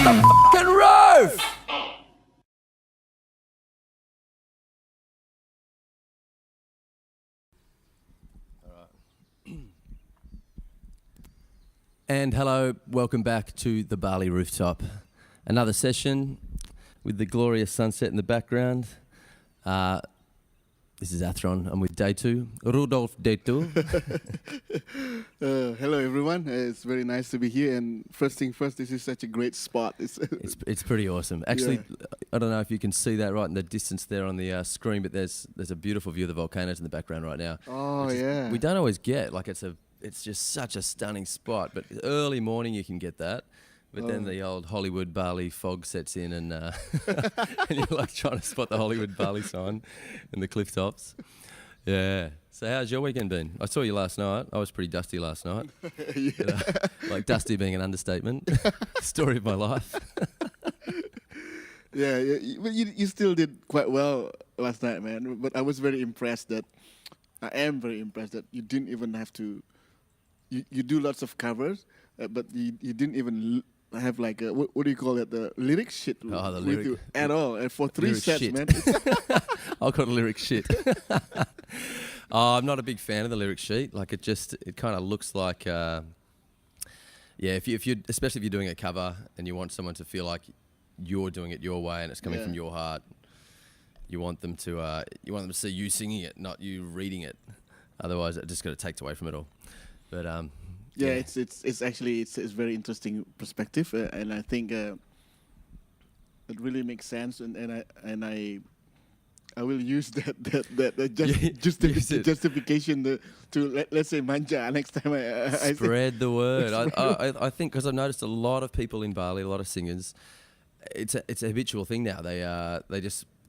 the fucking roof! And hello, welcome back to the Bali Rooftop. Another session with the glorious sunset in the background. This is Athron. I'm with Dethu, Rudolf Dethu. Hello everyone, it's very nice to be here, and first thing first, this is such a great spot. It's pretty awesome. Actually, yeah. I don't know if you can see that right in the distance there on the screen, but there's a beautiful view of the volcanoes in the background right now. Oh yeah. We don't always get, like it's just such a stunning spot, but early morning you can get that. But then the old Hollywood Bali fog sets in and, and you're like trying to spot the Hollywood Bali sign in the cliff tops. Yeah. So how's your weekend been? I saw you last night. I was pretty dusty last night. Yeah. But, like dusty being an understatement. Story of my life. Yeah, but you still did quite well last night, man. But I was very impressed that, I am very impressed that you didn't even have to, you do lots of covers, but you didn't even have like a, what do you call it, the lyric shit with you at all, and for 3 sets, shit. Man. I'll call it lyric shit. I'm not a big fan of the lyric sheet. Like it kind of looks like, yeah, if you especially if you're doing a cover and you want someone to feel like you're doing it your way and it's coming from your heart, you want them to see you singing it, not you reading it. Otherwise, it just got to take away from it all. But yeah, it's actually it's very interesting perspective, and I think it really makes sense, and I will use that justification to let's say manja next time. I spread the word. I think because I've noticed a lot of people in Bali, a lot of singers, it's a habitual thing now. They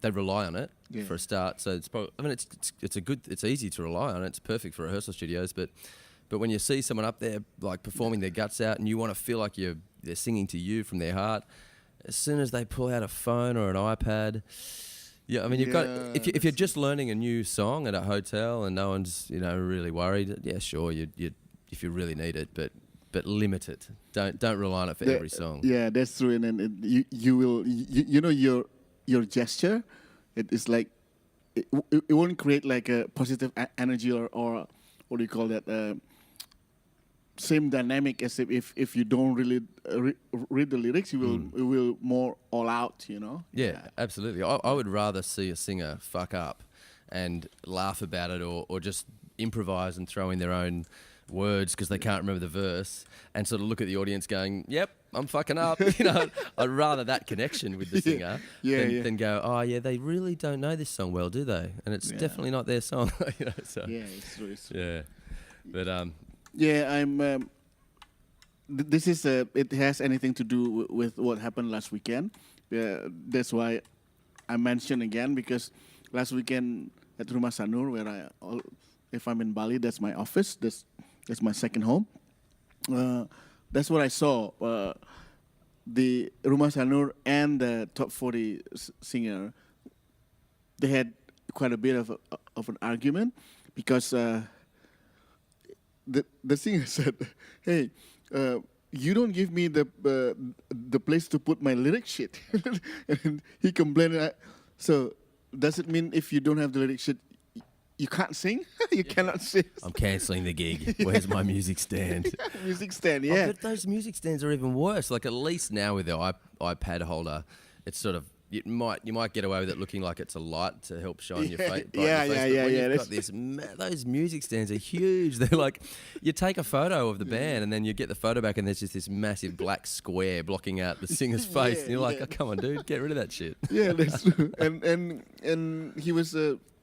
rely on it for a start. So it's probably, I mean, it's easy to rely on it. It's perfect for rehearsal studios, but when you see someone up there like performing their guts out and you want to feel like they're singing to you from their heart, as soon as they pull out a phone or an iPad, yeah, I mean you've got, if you're just learning a new song at a hotel and no one's really worried, yeah, sure, you if you really need it, but limit it. Don't rely on it for every song. Yeah, that's true, and you will your gesture, it is like it won't create like a positive energy or what do you call that? Same dynamic as if you don't really read the lyrics, you will more all out, Yeah, absolutely. I would rather see a singer fuck up and laugh about it or just improvise and throw in their own words because they can't remember the verse and sort of look at the audience going, yep, I'm fucking up. I'd rather that connection with the singer than go, oh yeah, they really don't know this song well, do they? And it's definitely not their song. So. Yeah, it's true. Yeah, but yeah, I'm. This is it has anything to do with what happened last weekend. That's why I mentioned again, because last weekend at Rumah Sanur, where if I'm in Bali, that's my office. That's my second home. That's what I saw. The Rumah Sanur and the top 40 singer, they had quite a bit of an argument because the singer said, "Hey, you don't give me the place to put my lyric sheet," and he complained. So does it mean if you don't have the lyric sheet, you can't sing? You cannot sing? I'm cancelling the gig. Where's my music stand? Music stand, yeah. But those music stands are even worse. Like at least now with the iPad holder, it's sort of you might get away with it looking like it's a light to help shine your face. Yeah. You've got those music stands are huge. They're like, you take a photo of the band and then you get the photo back and there's just this massive black square blocking out the singer's face, and you're like, oh, come on, dude, get rid of that shit. Yeah, that's true. And he was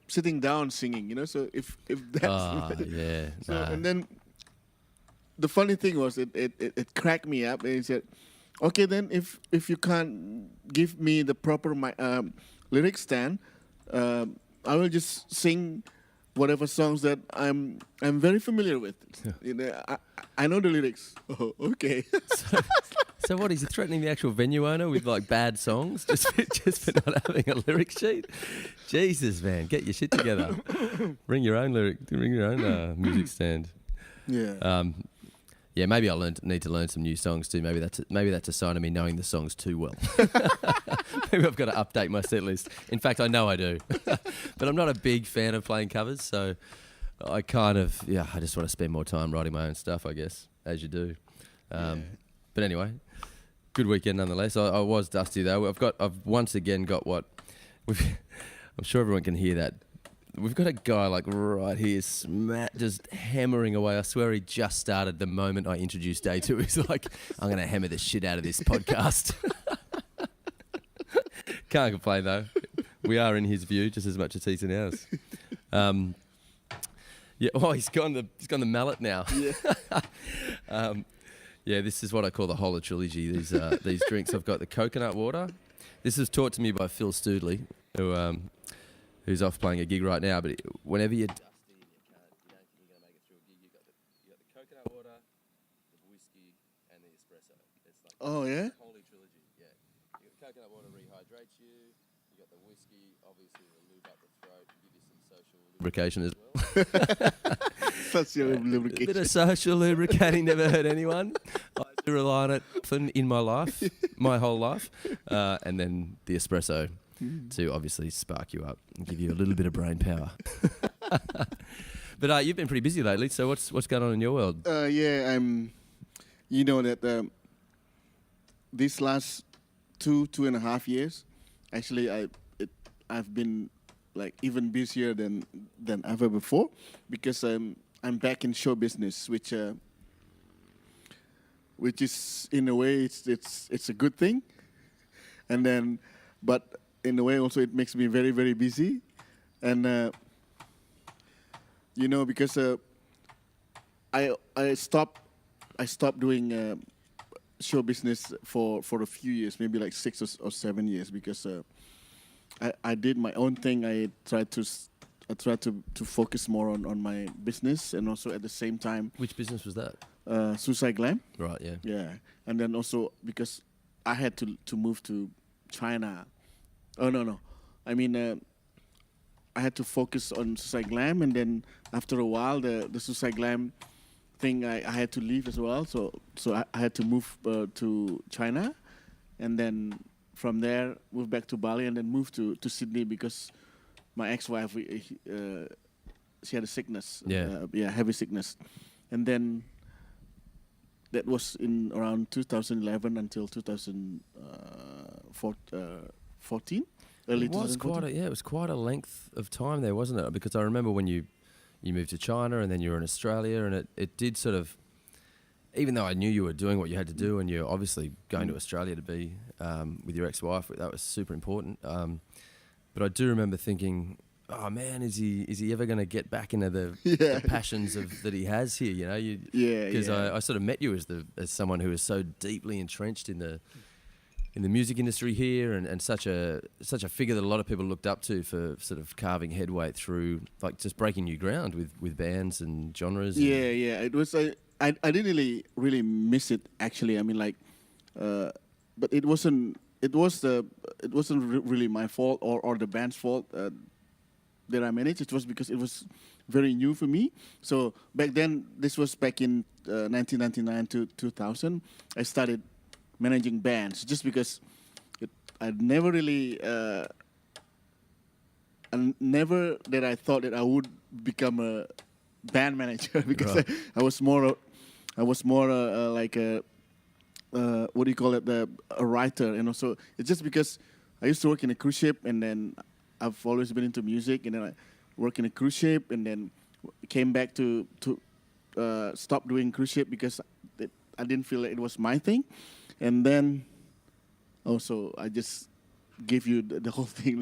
sitting down singing, so if that's and then the funny thing was it cracked me up, and he said, okay, then if you can't give me the proper lyric stand, I will just sing whatever songs that I'm very familiar with. I know the lyrics. Oh, okay. So what, is he threatening the actual venue owner with like bad songs just for not having a lyric sheet? Jesus, man, get your shit together. Bring your own music stand. Yeah. Yeah, maybe I need to learn some new songs too. Maybe that's a sign of me knowing the songs too well. Maybe I've got to update my set list. In fact, I know I do. But I'm not a big fan of playing covers, so I kind of, I just want to spend more time writing my own stuff, I guess, as you do. But anyway, good weekend nonetheless. I was dusty though. I've once again got what I'm sure everyone can hear that. We've got a guy like right here, just hammering away. I swear he just started the moment I introduced Dethu. He's like, I'm going to hammer the shit out of this podcast. Can't complain though. We are in his view just as much as he's in ours. He's gone the mallet now. This is what I call the Holler trilogy. These drinks. I've got the coconut water. This was taught to me by Phil Stoodley, who's off playing a gig right now. But whenever you're dusty and you don't think you're going to make it through a gig, you got the coconut water, the whiskey, and the espresso. It's like holy trilogy. Yeah, you got the coconut water rehydrates you. You got the whiskey, obviously will lube up the throat and give you some social lubrication as well. Social lubrication. A bit of social lubricating never hurt anyone. I do rely on it often in my life, my whole life, and then the espresso. To obviously spark you up and give you a little bit of brain power. But you've been pretty busy lately, so what's going on in your world? I'm. You know that these last 2.5 years, actually, I've been like even busier than ever before, because I'm back in show business, which is in a way it's a good thing, and then but. In a way, also it makes me very, very busy, and because I stopped doing show business for a few years, maybe like 6 or 7 years, because I did my own thing. I tried to focus more on my business, and also at the same time. Which business was that? Suicide Glam. Right. Yeah. Yeah, and then also because I had to move to China. Oh, no. I mean, I had to focus on Suicide Glam, and then after a while, the Suicide Glam thing, I had to leave as well. So I had to move to China, and then from there, move back to Bali, and then move to Sydney, because my ex-wife, she had a sickness. Heavy sickness. And then that was in around 2011 until 2014, early 2014. It was quite a length of time there, wasn't it? Because I remember when you moved to China, and then you were in Australia, and it did sort of, even though I knew you were doing what you had to do, and you're obviously going to Australia to be with your ex-wife, that was super important. But I do remember thinking, oh man, is he ever going to get back into the passions that he has here? You know, because I sort of met you as someone who is so deeply entrenched in the music industry here, and such a figure that a lot of people looked up to for sort of carving headway through, like just breaking new ground with bands and genres. It was. I didn't really miss it, actually. I mean, like, but it wasn't. It wasn't really my fault or the band's fault that I managed. It was because it was very new for me. So back then, this was back in 1999 to 2000. I started managing bands just because I'd never really, never that I thought that I would become a band manager, because right. I was more like a what do you call it, a writer, and also it's just because I used to work in a cruise ship, and then I've always been into music, and then I worked in a cruise ship, and then came back to stop doing cruise ship because I didn't feel like it was my thing. And then also I just give you the whole thing.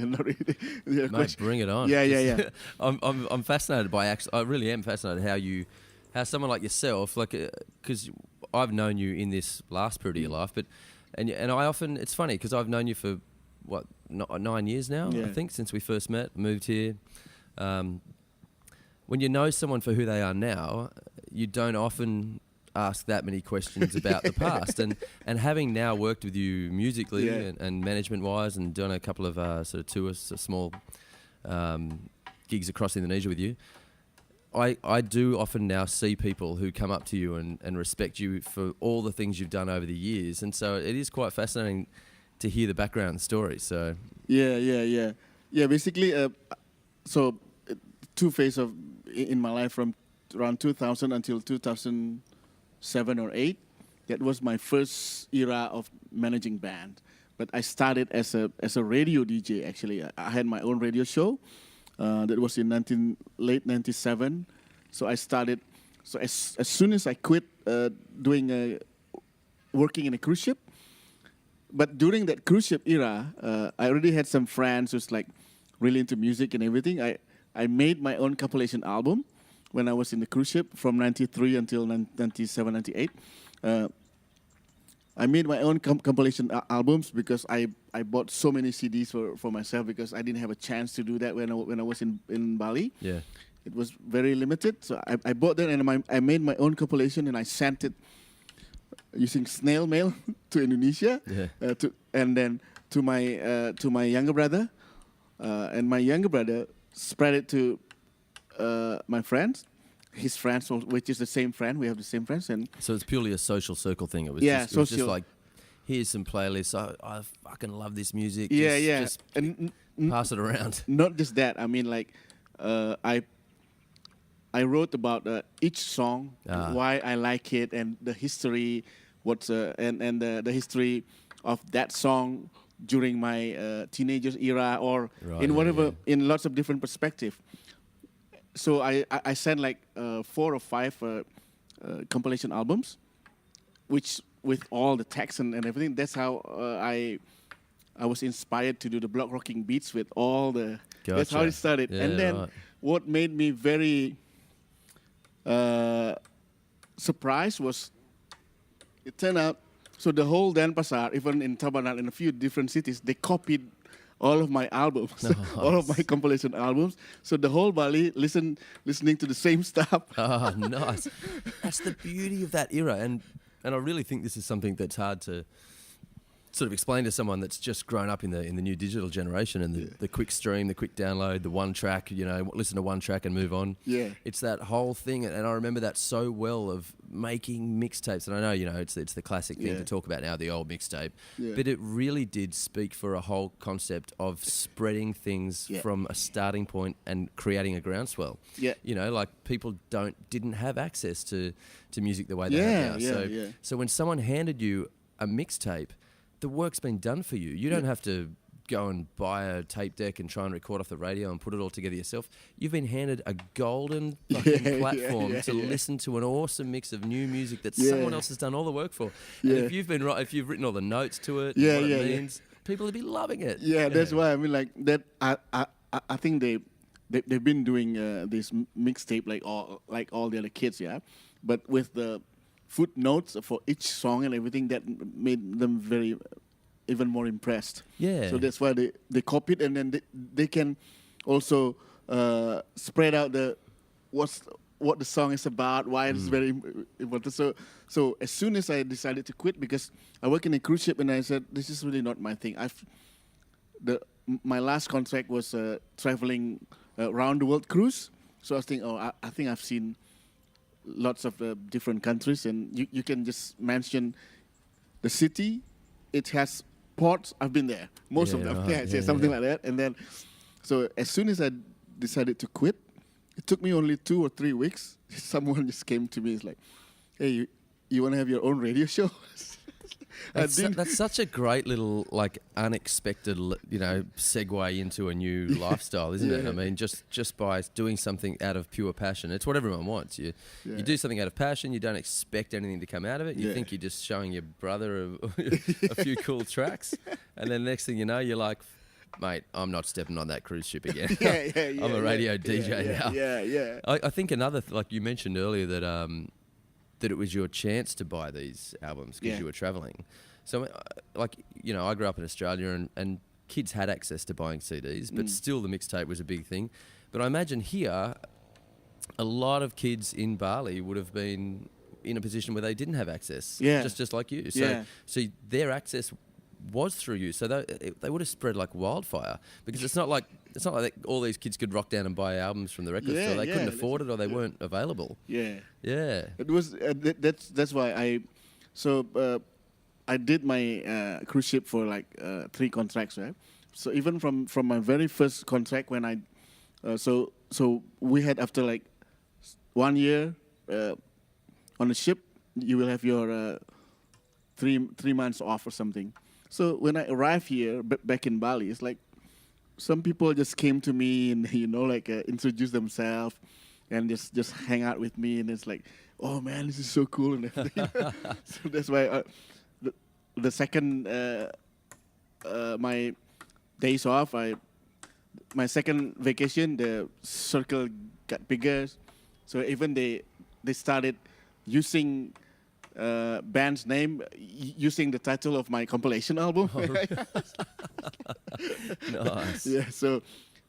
Mate, bring it on. Yeah. I'm fascinated by I really am fascinated how someone like yourself, like, because I've known you in this last period of your life, and I often, it's funny because I've known you for 9 years now, I think, since we first met, moved here. When you know someone for who they are now, you don't often ask that many questions about the past, and having now worked with you musically and management wise, and done a couple of sort of tours, small gigs across Indonesia with you, I do often now see people who come up to you and respect you for all the things you've done over the years, and so it is quite fascinating to hear the background story. So yeah. Basically, so two phases of in my life from around 2000 until 2007 or 8. That was my first era of managing band. But I started as a radio DJ. Actually, I had my own radio show. That was in late '97. So I started. So as soon as I quit working in a cruise ship. But during that cruise ship era, I already had some friends who's like really into music and everything. I made my own compilation album when I was in the cruise ship from '93 until '97, '98. I made my own compilation albums because I bought so many CDs for myself because I didn't have a chance to do that when I was in Bali. yeah, It was very limited. So I bought that and I made my own compilation and I sent it using snail mail to Indonesia, and then to my younger brother, and my younger brother spread it to my friends, his friends, which is the same friend. We have the same friends, and so it's purely a social circle thing. It was just like, here's some playlists. I fucking love this music. Just and pass it around. Not just that. I mean, like, I wrote about each song, why I like it, and the history. And the history of that song during my teenagers era or in lots of different perspective. So I sent like 4 or 5 compilation albums, which with all the text and everything. That's how I was inspired to do the block rocking beats with all the. Gotcha. That's how it started. Yeah, and then what made me very surprised was. It turned out, so the whole Denpasar, even in Tabanan, in a few different cities, they copied all of my albums, all of my compilation albums. So the whole Bali listening to the same stuff. Oh, nice. That's the beauty of that era. And I really think this is something that's hard to sort of explain to someone that's just grown up in the new digital generation and the quick stream, the quick download, the one track, listen to one track and move on. Yeah. It's that whole thing. And I remember that so well of making mixtapes. And I know, it's the classic thing to talk about now, the old mixtape. Yeah. But it really did speak for a whole concept of spreading things from a starting point and creating a groundswell. Yeah. Like people didn't have access to music the way they have now. So when someone handed you a mixtape, the work's been done for you. You don't have to go and buy a tape deck and try and record off the radio and put it all together yourself. You've been handed a golden fucking platform to listen to an awesome mix of new music that someone else has done all the work for. And if you've written all the notes to it, what it means, people would be loving it. Yeah, that's why I mean, like that. I think they've been doing this mixtape like all the other kids, but with the footnotes for each song and everything that made them even more impressed. Yeah. So that's why they copied, and then they can also spread out what the song is about, why it's very important. So as soon as I decided to quit, because I work in a cruise ship, and I said this is really not my thing. My last contract was traveling around the world cruise. So I was thinking, I think I've seen lots of different countries, and you can just mention the city. It has ports. I've been there, most of them. Something like that. And then, so as soon as I decided to quit, it took me only 2 or 3 weeks. Someone just came to me. It's like, hey, you want to have your own radio show? That's such a great little, like, unexpected, segue into a new lifestyle, isn't it? I mean, just by doing something out of pure passion. It's what everyone wants. You do something out of passion. You don't expect anything to come out of it. You think you're just showing your brother a few cool tracks, and then next thing you know, you're like, mate, I'm not stepping on that cruise ship again. I'm a radio DJ now. Yeah. I think another, like you mentioned earlier, that it was your chance to buy these albums because you were traveling. So, I grew up in Australia and kids had access to buying CDs, but still the mixtape was a big thing. But I imagine here, a lot of kids in Bali would have been in a position where they didn't have access, just like you. So their access was through you. So they would have spread like wildfire, because it's not like all these kids could rock down and buy albums from the record store. They couldn't afford it, or they weren't available. Yeah. Yeah. It was that's why I did my cruise ship for like 3 contracts, right? So even from my very first contract, when I so we had, after like 1 year on the ship, you will have your 3 months off or something. So when I arrived here back in Bali, it's like some people just came to me and like introduce themselves and just hang out with me, and it's like, oh man, this is so cool and everything. So that's why the second my days off, my second vacation, the circle got bigger. So even they started using band's name, using the title of my compilation album. Oh, nice. Yeah. So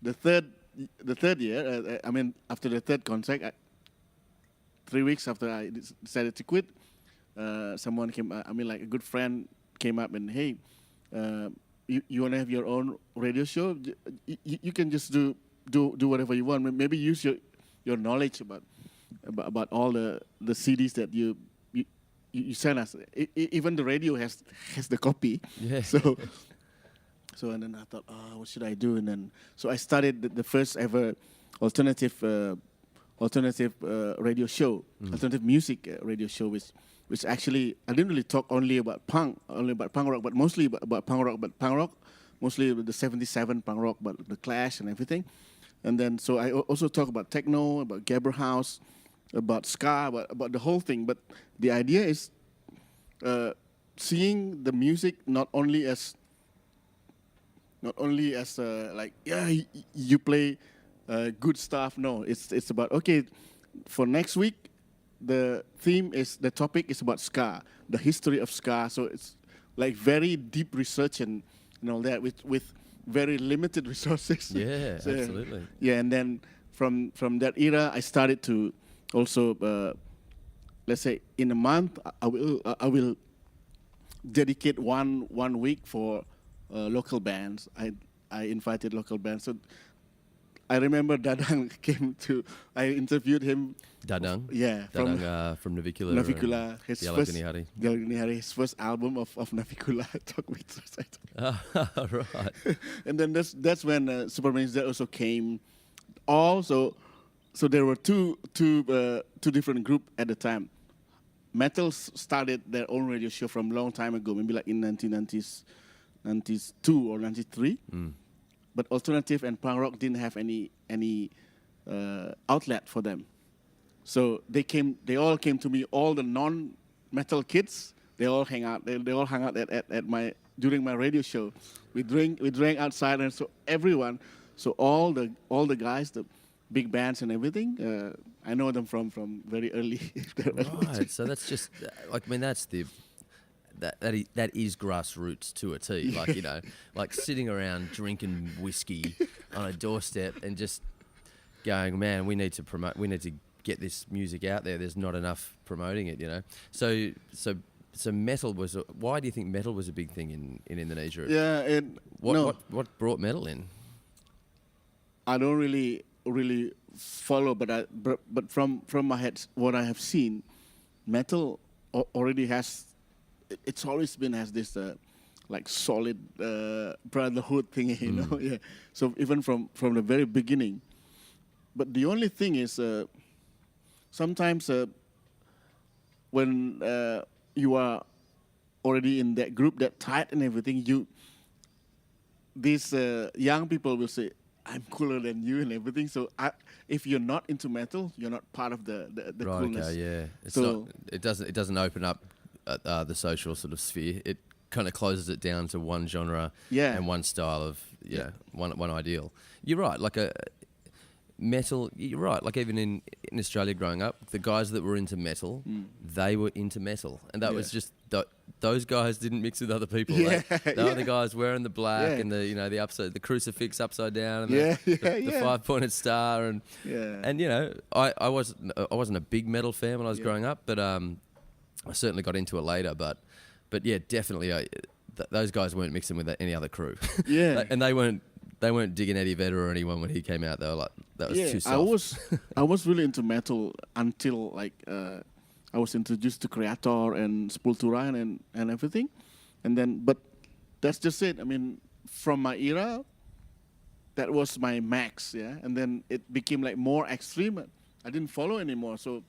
the third year, I mean, after the third contract, 3 weeks after I decided to quit, someone came. I mean, like a good friend came up and, hey, you want to have your own radio show? You can just do whatever you want. Maybe use your knowledge about all the CDs that you send us. Even the radio has the copy. Yeah. So and then I thought, what should I do? And then so I started the first ever alternative radio show, alternative music radio show, which actually I didn't really talk only about punk rock, but mostly about punk rock, mostly the 77 punk rock, but the Clash and everything. And then so I also talk about techno, about Gabber House, about ska, about the whole thing. But the idea is seeing the music not only as like, yeah, you play good stuff. No, it's about, okay, for next week the topic is about ska, the history of ska. So it's like very deep research and all that with very limited resources. Yeah, So, absolutely. Yeah, and then from that era, I started to also, let's say, in a month, I will dedicate one week for local bands. I invited local bands. So I remember Dadang came to. I interviewed him. Dadang. Yeah, from Navikula. Navikula. His Yalagunihari. his first album of Navikula, Talk with Suicide. Right. And then that's when Superman Z also came. Also, so there were two different groups at the time. Metal started their own radio show from a long time ago, maybe like in 1990s, 92 or 93. But alternative and punk rock didn't have any outlet for them. So they all came to me. All the non-metal kids, they all hang out. They all hung out at during my radio show. We drank outside, and so everyone, so all the guys, the big bands and everything, I know them from very early. Right. So that's just that is grassroots to a T. Yeah. Like, like sitting around drinking whiskey on a doorstep and just going, man, we need to get this music out there. There's not enough promoting it, So metal was. Why do you think metal was a big thing in Indonesia? Yeah, what brought metal in? I don't really follow, but from my head, what I have seen, metal already has. It's always been has this like solid brotherhood thing, Yeah. So even from the very beginning, but the only thing is sometimes when you are already in that group, that tight and everything, these young people will say, I'm cooler than you and everything. So if you're not into metal, you're not part of the right, coolness. Okay, yeah. It doesn't open up the social sort of sphere. It kind of closes it down to one genre and one style of one ideal. You're right. Like metal. You're right. Like even in Australia growing up, the guys that were into metal, they were into metal, and that was just those guys didn't mix with other people. Yeah, they were the guys wearing the black and the upside, the crucifix upside down, and the 5-pointed star, and I wasn't a big metal fan when I was growing up, but I certainly got into it later. But yeah, definitely those guys weren't mixing with any other crew. Yeah. And they weren't digging Eddie Vedder or anyone when he came out. They were like, that was too soft. I was really into metal until like I was introduced to Creator and Sepultura and everything, and then but that's just it. I mean, from my era, that was my max, yeah. And then it became like more extreme. I didn't follow anymore, so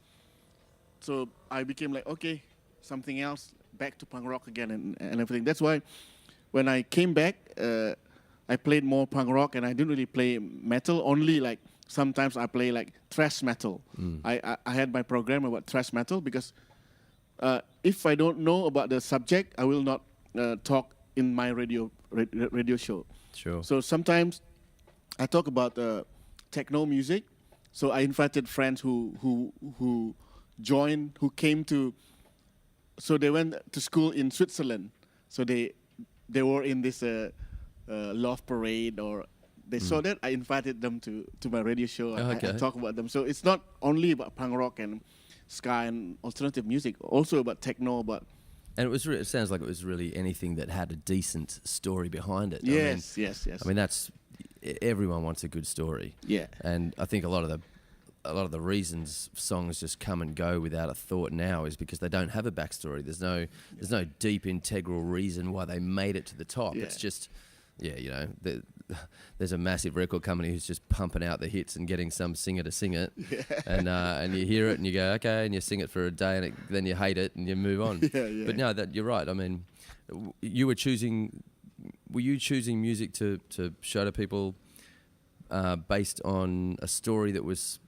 I became like, okay, something else, back to punk rock again and everything. That's why when I came back, I played more punk rock, and I didn't really play metal. Only like sometimes I play like thrash metal. I had my program about thrash metal because if I don't know about the subject, I will not talk in my radio show. Sure. So sometimes I talk about techno music. So I invited friends who joined, who came to. So they went to school in Switzerland. So they were in this love parade, or they saw that. I invited them to my radio show. I talk about them. So it's not only about punk rock and ska and alternative music, also about techno, And it sounds like it was really anything that had a decent story behind it. Yes. I mean, that's everyone wants a good story. Yeah. And I think a lot of the reasons songs just come and go without a thought now is because they don't have a backstory. There's no deep integral reason why they made it to the top. Yeah. It's just, there's a massive record company who's just pumping out the hits and getting some singer to sing it, and you hear it and you go, okay, and you sing it for a day, and then you hate it and you move on. But no, you're right. I mean, were you choosing music to show to people based on a story that was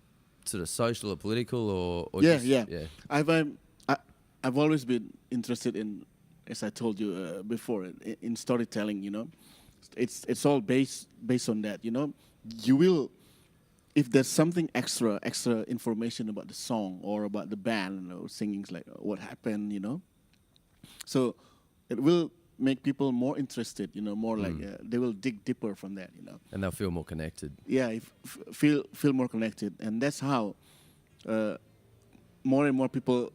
sort of social or political, or yeah. I've always been interested in, as I told you before, in storytelling. You know, it's all based on that. You know, you will, if there's something extra information about the song or about the band, you know, singing's like what happened. You know, so it will make people more interested. You know, more like they will dig deeper from that. You know, and they'll feel more connected. Yeah, feel more connected, and that's how more and more people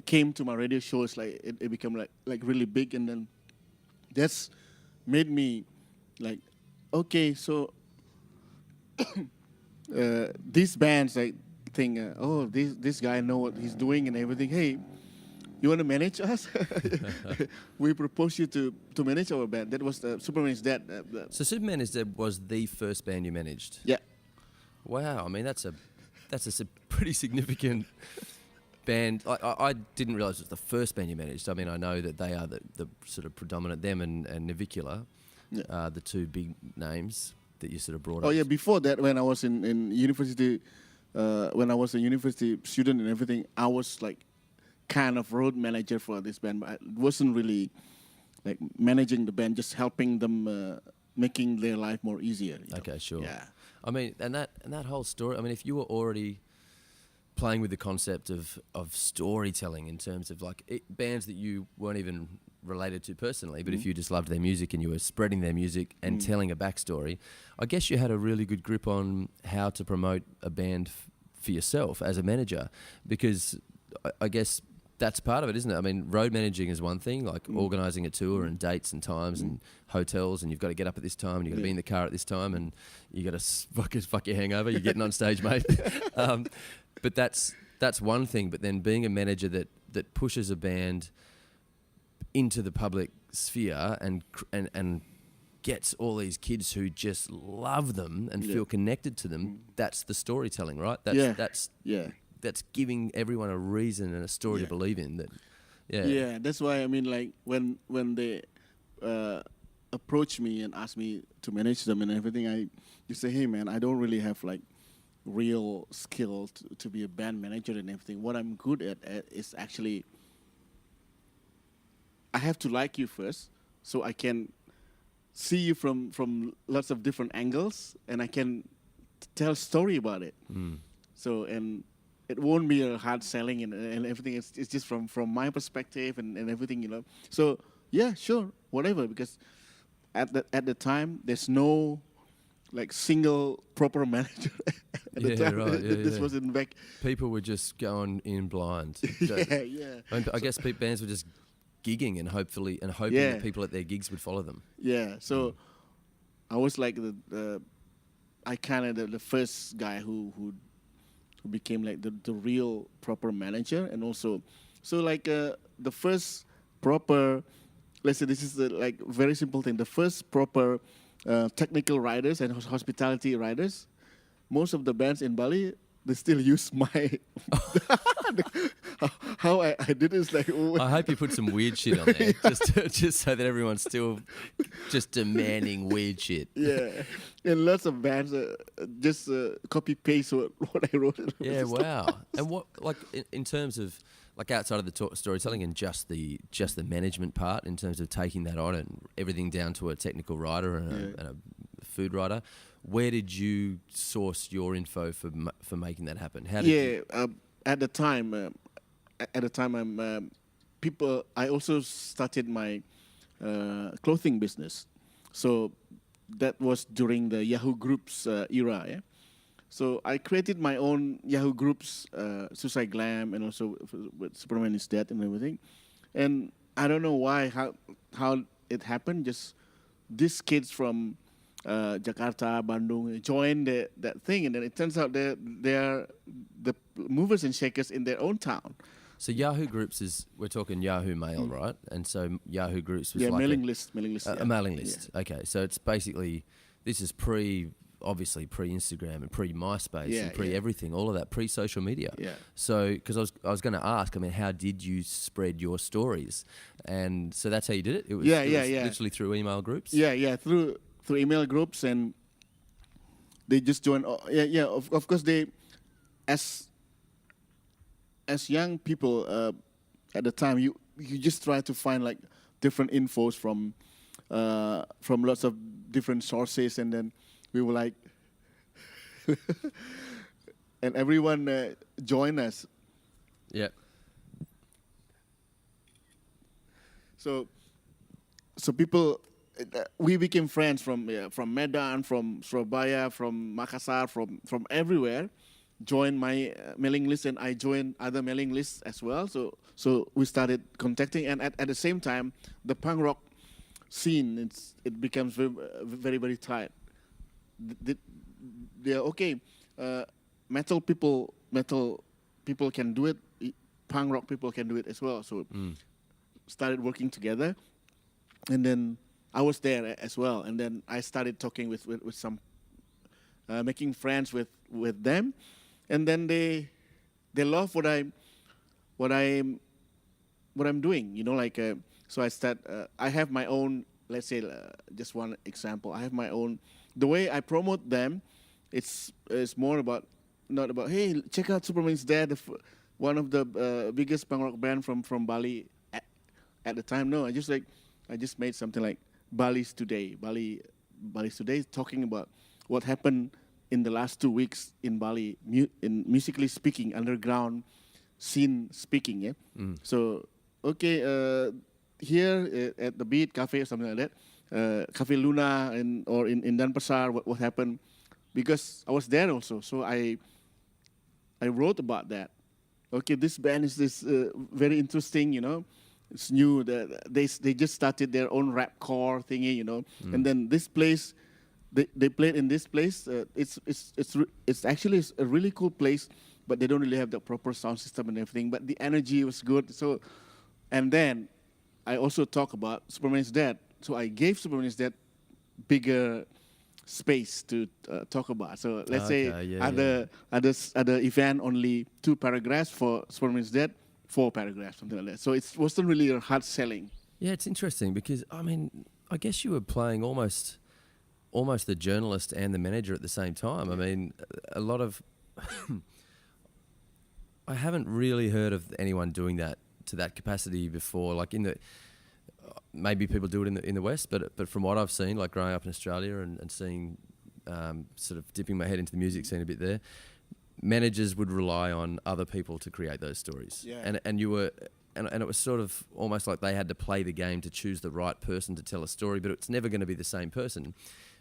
came to my radio shows. Like it became like really big, and then that's made me like, okay, so these bands like think, oh, this guy know what he's doing and everything. Hey, you want to manage us? We propose you to manage our band. That was Superman is Dead. So Superman is Dead was the first band you managed? Yeah. Wow. I mean, that's a pretty significant band. I didn't realize it was the first band you managed. I mean, I know that they are the sort of predominant, them and Navicular, the two big names that you sort of brought up. Oh yeah, before that, when I was in university, when I was a university student and everything, I was like kind of road manager for this band, but I wasn't really like managing the band, just helping them, making their life more easier. Okay, sure. Yeah. I mean, and that whole story. I mean, if you were already playing with the concept of storytelling in terms of like bands that you weren't even related to personally, but if you just loved their music and you were spreading their music and telling a backstory, I guess you had a really good grip on how to promote a band for yourself as a manager, because I guess that's part of it, isn't it? I mean, road managing is one thing, like organising a tour and dates and times and hotels, and you've got to get up at this time and you've got to be in the car at this time and you got to fuck your hangover, you're getting on stage, mate. But that's one thing. But then being a manager that pushes a band into the public sphere and gets all these kids who just love them and feel connected to them, that's the storytelling, right? That's giving everyone a reason and a story to believe in. That's why, I mean, like when they approach me and ask me to manage them and everything, you say, hey man, I don't really have like real skill to be a band manager and everything. What I'm good at is actually, I have to like you first, so I can see you from lots of different angles, and I can tell a story about it. So, and it won't be a hard selling and everything. It's just from my perspective and everything, you know. So yeah, sure, whatever. Because at the time, there's no like single proper manager at the time. Right. This was in back. People were just going in blind. I guess bands were just gigging and hoping that people at their gigs would follow them. Yeah, so I was like I kind of the first guy who became like the real proper manager, and also so like the first proper, let's say this is the like very simple thing, the first proper technical writers and hospitality writers. Most of the bands in Bali, they still use my how I did it is like. I hope you put some weird shit on there, just so that everyone's still just demanding weird shit. Yeah, and lots of bands just copy paste what I wrote. Yeah, wow. And what like in terms of like outside of the storytelling and just the management part, in terms of taking that on and everything down to a technical writer and a food writer. Where did you source your info for making that happen? How did at the time, I also started my clothing business. So that was during the Yahoo Groups era. Yeah? So I created my own Yahoo Groups, Suicide Glam, and also with Superman is Dead and everything. And I don't know how it happened. Just these kids from Jakarta, Bandung joined that thing, and then it turns out they are the movers and shakers in their own town. So Yahoo Groups we're talking Yahoo Mail, right? And so Yahoo Groups was mailing list. A mailing list. Yeah. Okay, so it's basically, this is obviously pre-Instagram and pre-MySpace and pre-everything, all of that, pre-social media. Yeah. So, because I was going to ask, I mean, how did you spread your stories? And so that's how you did it? It was literally through email groups? Yeah, through email groups, and they just join. Of course, they, as young people at the time, you just try to find like different infos from lots of different sources, and then we were like, and everyone joined us. Yeah. So people, we became friends from Medan, from Surabaya, from Makassar, from everywhere. Joined my mailing list, and I joined other mailing lists as well. So we started contacting, and at the same time, the punk rock scene it becomes very very, very tight. They're okay. Metal people can do it. Punk rock people can do it as well. So started working together, and then I was there as well. And then I started talking with some, making friends with them, and then they love what I'm doing. You know, like so I have my own. Let's say just one example. I have my own. The way I promote them, it's more about not about, hey, check out Superman's Dead, one of the biggest punk rock band from Bali at the time. No, I just made something like Bali's Today. Bali's Today is talking about what happened in the last 2 weeks in Bali, in musically speaking, underground scene speaking. Yeah. So okay, here at the Beat Cafe or something like that, Cafe Luna or in Denpasar, what happened? Because I was there also, so I wrote about that. Okay, this band is this very interesting, you know. It's new. They just started their own rapcore thingy, you know. And then this place, they played in this place. It's actually a really cool place, but they don't really have the proper sound system and everything. But the energy was good. So, and then I also talk about Superman's Dead. So I gave Superman's Dead bigger space to talk about. So let's say other event only 2 paragraphs, for Superman's Dead 4 paragraphs, something like that. So it wasn't really hard selling. Yeah, it's interesting because I mean, I guess you were playing almost the journalist and the manager at the same time. I mean, a lot of I haven't really heard of anyone doing that to that capacity before. Like maybe people do it in the West, but from what I've seen, like growing up in Australia and seeing, sort of dipping my head into the music scene a bit there, managers would rely on other people to create those stories. Yeah. And you were, and it was sort of almost like they had to play the game to choose the right person to tell a story, but it's never going to be the same person.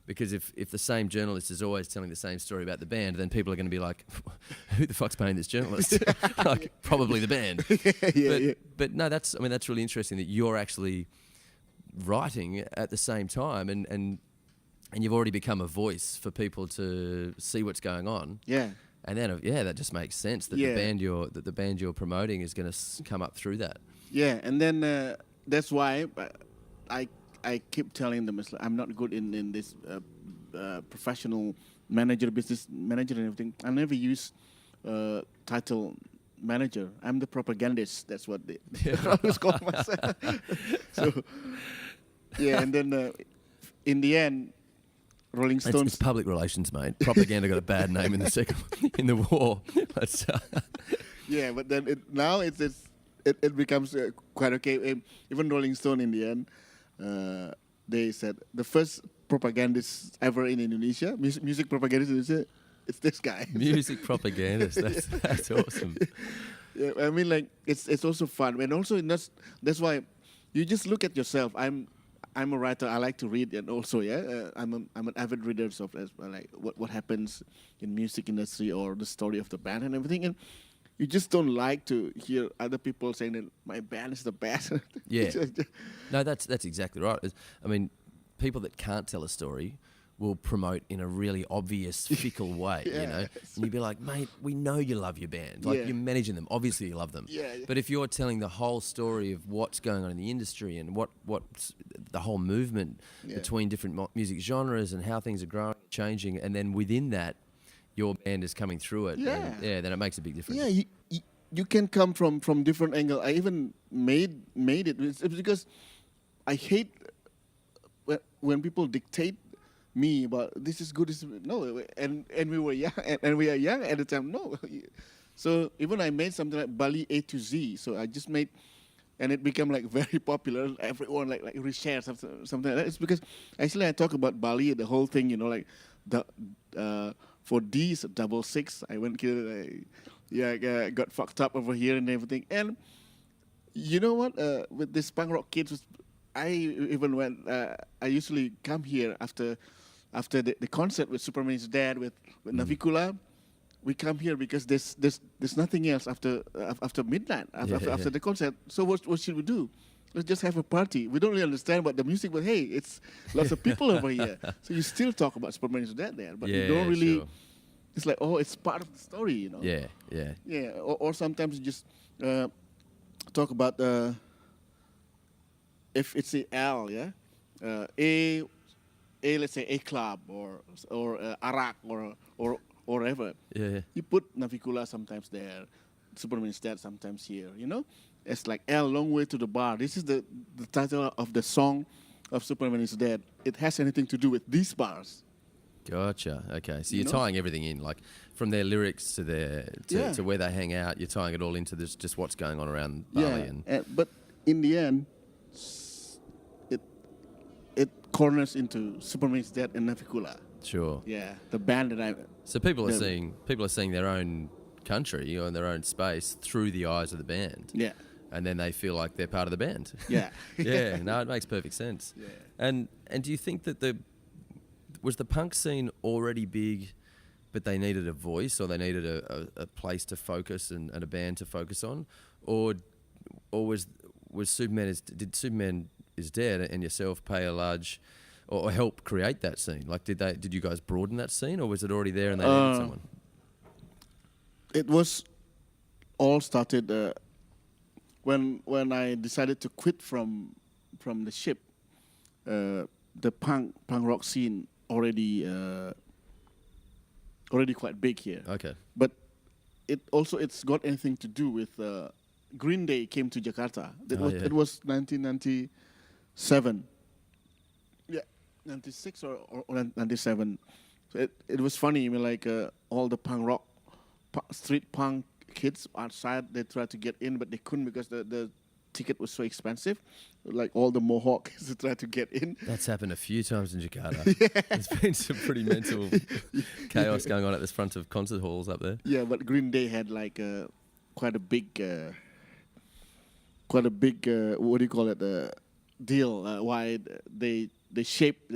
Because if the same journalist is always telling the same story about the band, then people are going to be like, who the fuck's paying this journalist? Like, probably the band. But no, that's really interesting that you're actually writing at the same time and you've already become a voice for people to see what's going on. Yeah. And then, that just makes sense that the band you're promoting is going to come up through that. Yeah, and then that's why I keep telling them I'm not good in this professional business manager and everything. I never use title manager. I'm the propagandist. That's what they always call myself. So, yeah, and then in the end, Rolling Stones. It's public relations, mate. Propaganda got a bad name in the war. Yeah, but then it becomes quite okay. Even Rolling Stone in the end, they said the first propagandist ever in Indonesia, music propagandist in Indonesia, it's this guy. Music propagandist. That's awesome. Yeah, I mean, like it's also fun, and also that's why you just look at yourself. I'm a writer. I like to read, and also I'm an avid reader of like what happens in music industry or the story of the band and everything. And you just don't like to hear other people saying that my band is the best. Yeah, no, that's exactly right. I mean, people that can't tell a story will promote in a really obvious, fickle way, you know? And you'd be like, mate, we know you love your band. Like, you're managing them. Obviously, you love them. But if you're telling the whole story of what's going on in the industry and what's the whole movement between different music genres and how things are growing, changing, and then within that, your band is coming through it, then it makes a big difference. Yeah, you can come from different angle. I even made it. It's because I hate when people dictate me about this is good, no, and we were young, and we are young at the time, no. So even I made something like Bali A to Z, so I just made, and it became like very popular, everyone like reshare something like that. It's because actually I talk about Bali, the whole thing, you know, like the for D's 66, I went got fucked up over here and everything, and you know what, with this punk rock kids, I even went, I usually come here after the concert with Superman is Dead with Navikula. We come here because there's nothing else after midnight, after the concert. So what should we do? Let's just have a party. We don't really understand about the music, but hey, it's lots of people over here. So you still talk about Superman is Dead there, but you don't really. Sure. It's like, oh, it's part of the story, you know. Yeah. Or sometimes you just talk about if it's a L, A, let's say A Club or Arak or whatever. Yeah. You put Navikula sometimes there, Superman is Dead sometimes here. You know, it's like L, long way to the bar. This is the title of the song of Superman is Dead. It has anything to do with these bars. Gotcha. Okay, so you're tying everything in, like from their lyrics to to where they hang out. You're tying it all into this, just what's going on around Bali. But in the end, it corners into Superman is Dead and Navikula. Sure. Yeah, the band that I. So people are seeing their own country or their own space through the eyes of the band. Yeah. And then they feel like they're part of the band. Yeah. Yeah. No, it makes perfect sense. Yeah. And do you think that was the punk scene already big, but they needed a voice or they needed a place to focus and a band to focus on, or was Superman did Superman is Dead and yourself play a large or help create that scene? Like, did you guys broaden that scene, or was it already there and they needed someone? It was all started when I decided to quit from the ship. The punk rock scene already quite big here. Okay. But it's got anything to do with Green Day came to Jakarta. It was 1997. Yeah, 96 or 97. So it was funny. I mean, like all the punk rock, street punk kids outside, they tried to get in, but they couldn't because the ticket was so expensive. Like all the Mohawks tried to get in. That's happened a few times in Jakarta. There's been some pretty mental chaos going on at the front of concert halls up there. Yeah, but Green Day had like quite a big what do you call it, deal. Why they shaped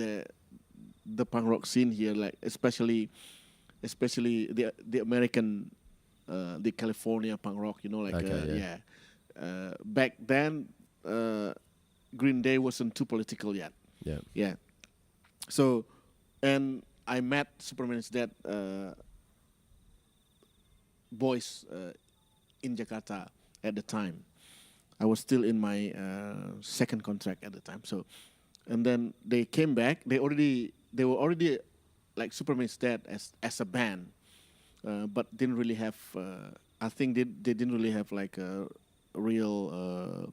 the punk rock scene here, like especially the American, the California punk rock. You know, like back then, Green Day wasn't too political yet. Yeah. So, and I met Superman's Dead boys in Jakarta at the time. I was still in my second contract at the time. So, and then they came back. They were already like Superman's Dead as a band, but didn't really have. I think they didn't really have like a real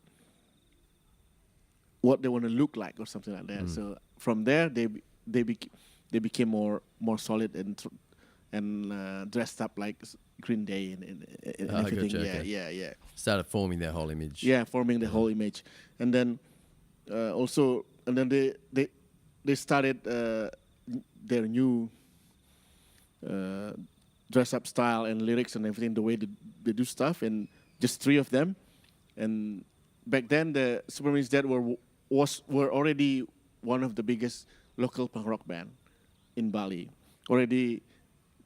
what they want to look like or something like that. So from there they became more solid and dressed up like Green Day and everything. Gotcha, Yeah. Started forming their whole image. Yeah, forming the whole image, and then also, and then they started their new dress up style and lyrics and everything, the way they do stuff, and just three of them. And back then, the Superman's Dead were already one of the biggest local punk rock band in Bali. Already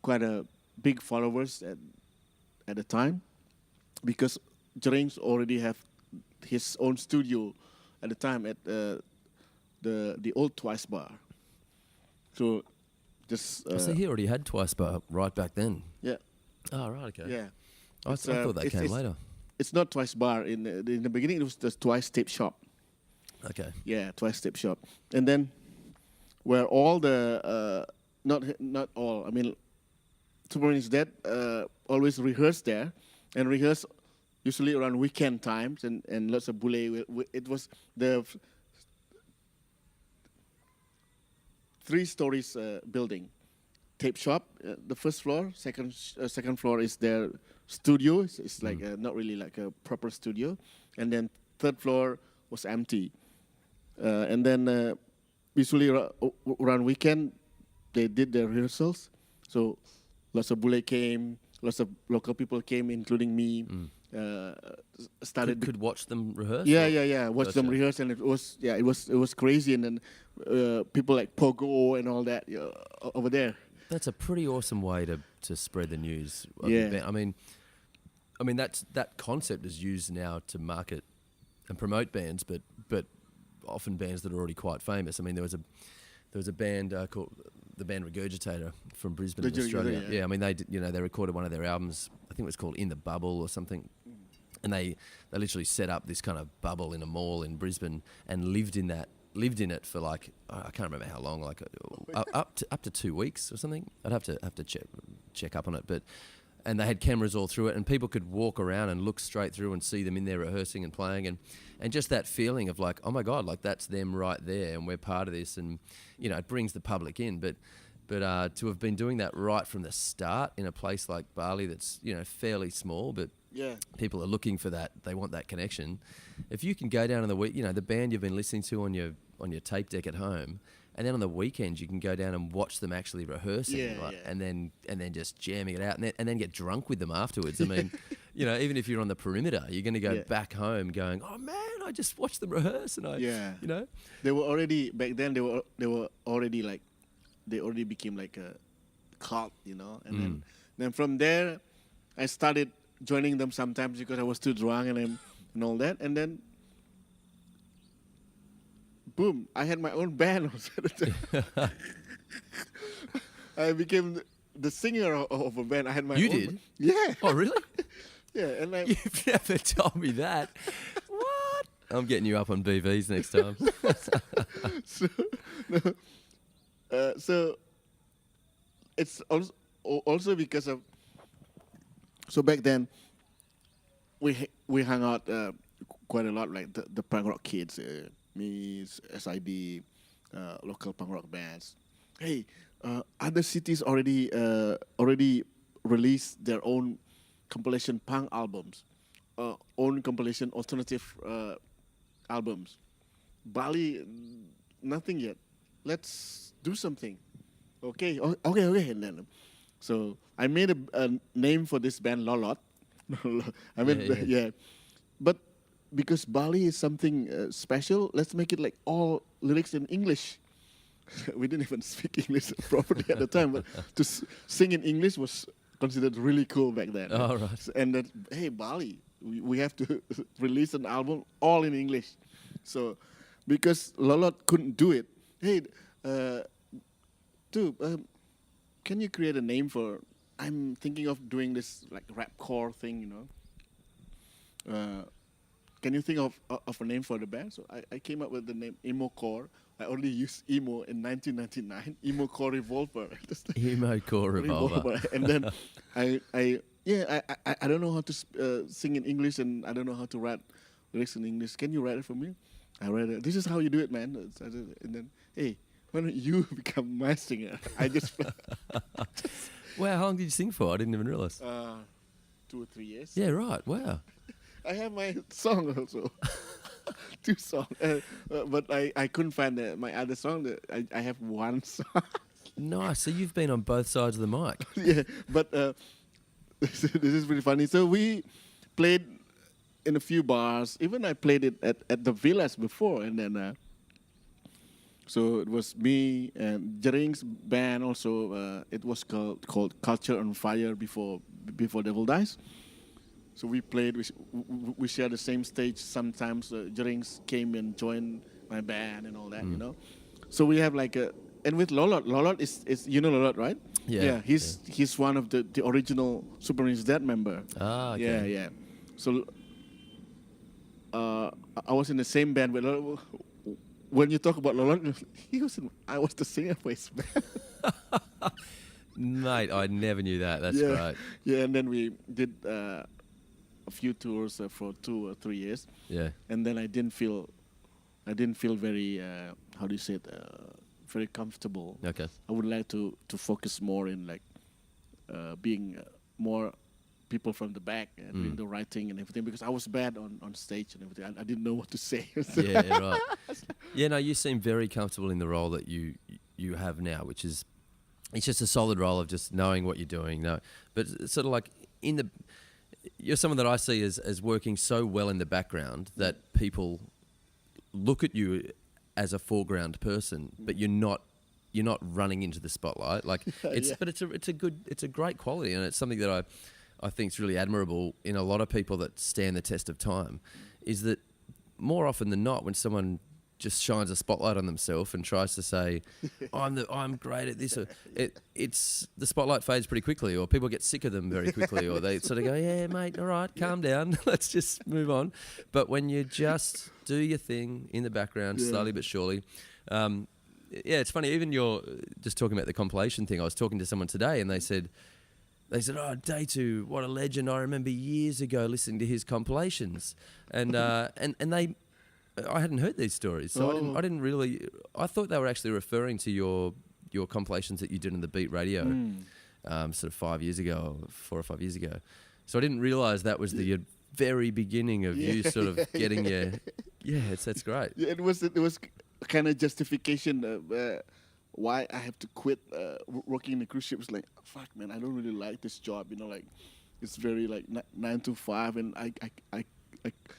quite a big followers at the time, because Jerings already have his own studio at the time at the old Twice bar. So just so he already had Twice bar right back then. Yeah. Oh right, okay. Yeah. I thought that came later. It's not Twice bar. In the beginning, it was the Twice tape shop. Okay. Yeah, Twice tape shop, and then where all the not all. I mean, Superman's Dead always rehearsed there, and rehearse usually around weekend times, and lots of bule. It was the 3 stories building, tape shop. The first floor, second floor is their studio. It's like not really like a proper studio, and then third floor was empty. And then usually around weekend they did their rehearsals. So lots of bule came, lots of local people came, including me. Started could watch them rehearse. Yeah. Watch them rehearse, and it was crazy. And then people like Pogo and all that over there. That's a pretty awesome way to spread the news. Yeah. I mean that concept is used now to market and promote bands, but often bands that are already quite famous. I mean, there was a band called the band Regurgitator from Brisbane, Australia. Yeah, I mean they recorded one of their albums. I think it was called In the Bubble or something. And they literally set up this kind of bubble in a mall in Brisbane and lived in it for like, I can't remember how long, like up to 2 weeks or something. I'd have to check up on it, and they had cameras all through it, and people could walk around and look straight through and see them in there rehearsing and playing, and just that feeling of like, oh my God, like that's them right there, and we're part of this, and it brings the public in. But to have been doing that right from the start in a place like Bali that's fairly small, but people are looking for that. They want that connection. If you can go down on the week, the band you've been listening to on your tape deck at home, and then on the weekends you can go down and watch them actually rehearsing, and then just jamming it out, and then get drunk with them afterwards. I mean, even if you're on the perimeter, you're going to go back home going, oh man, I just watched them rehearse, and they were already back then. They were already like, they already became like a cult, and then from there, I started joining them sometimes because I was too drunk and all that, and then boom, I had my own band. I became the singer of a band. I had my own. You did? Yeah. Oh, really? Yeah, and you've never told me that. What? I'm getting you up on BVs next time. So it's also because of. So back then, we hung out quite a lot, like the punk rock kids. Me, SID, local punk rock bands. Hey, other cities already released their own compilation punk albums, own compilation alternative albums. Bali, nothing yet. Let's do something. Okay. And then, so I made a name for this band, Lolot. But because Bali is something special, let's make it like all lyrics in English. we didn't even speak English properly at the time, but to sing in English was considered really cool back then. Oh, right. And that, hey, Bali, we have to release an album all in English. So, because Lolot couldn't do it, hey, dude, can you create a name for? I'm thinking of doing this like rap core thing, you know. Can you think of a name for the band? So I came up with the name Emo Core. I only used emo in 1999. Emo Core Revolver. Emo Core Revolver. And then I don't know how to sing in English, and I don't know how to write lyrics in English. Can you write it for me? I read it. This is how you do it, man. And then, hey, why don't you become my singer? I just. Wow, how long did you sing for? I didn't even realize. 2 or 3 years. Yeah, right. Wow. I have my song also. 2 songs. But I couldn't find my other song. I have 1 song. Nice. So you've been on both sides of the mic. Yeah, but this is pretty funny. So we played in a few bars. Even I played it at the Villas before. And then, so it was me and Jering's band also. It was called Culture on Fire before Devil Dies. So we played, we shared the same stage sometimes. Jerings came and joined my band and all that, you know. So we have like and with Lolot is you know Lolot, right? Yeah. He's one of the original Super Rings Dead member. Ah, okay. Yeah. So I was in the same band with Lolot. When you talk about Lolot, I was the singer for his band. Mate, I never knew that. That's great. Yeah, and then we did a few tours for 2 or 3 years. Yeah. And then I didn't feel very how do you say it, very comfortable. Okay. I would like to focus more in like being more people from the back and doing the writing and everything, because I was bad on stage and everything. I didn't know what to say. Yeah, right. Yeah, no, you seem very comfortable in the role that you have now, which is, it's just a solid role of just knowing what you're doing. No, but it's sort of like you're someone that I see as working so well in the background that people look at you as a foreground person, but you're not running into the spotlight. Like but it's a great quality, and it's something that I think is really admirable in a lot of people that stand the test of time, is that more often than not, when someone just shines a spotlight on themselves and tries to say, I'm great at this, it's the spotlight fades pretty quickly, or people get sick of them very quickly, or they sort of go, yeah, mate, all right, calm down, let's just move on. But when you just do your thing in the background, slowly but surely, it's funny, even you're just talking about the compilation thing. I was talking to someone today, and they said, oh, Dethu, what a legend. I remember years ago listening to his compilations. And I hadn't heard these stories, so I didn't really. I thought they were actually referring to your compilations that you did in the Beat Radio, sort of 5 years ago, or 4 or 5 years ago. So I didn't realise that was the very beginning of you sort of getting your. Yeah, that's great. Yeah, it was kind of justification why I have to quit working in the cruise ship. It's like, fuck, man, I don't really like this job. You know, like it's very like 9 to 5, and I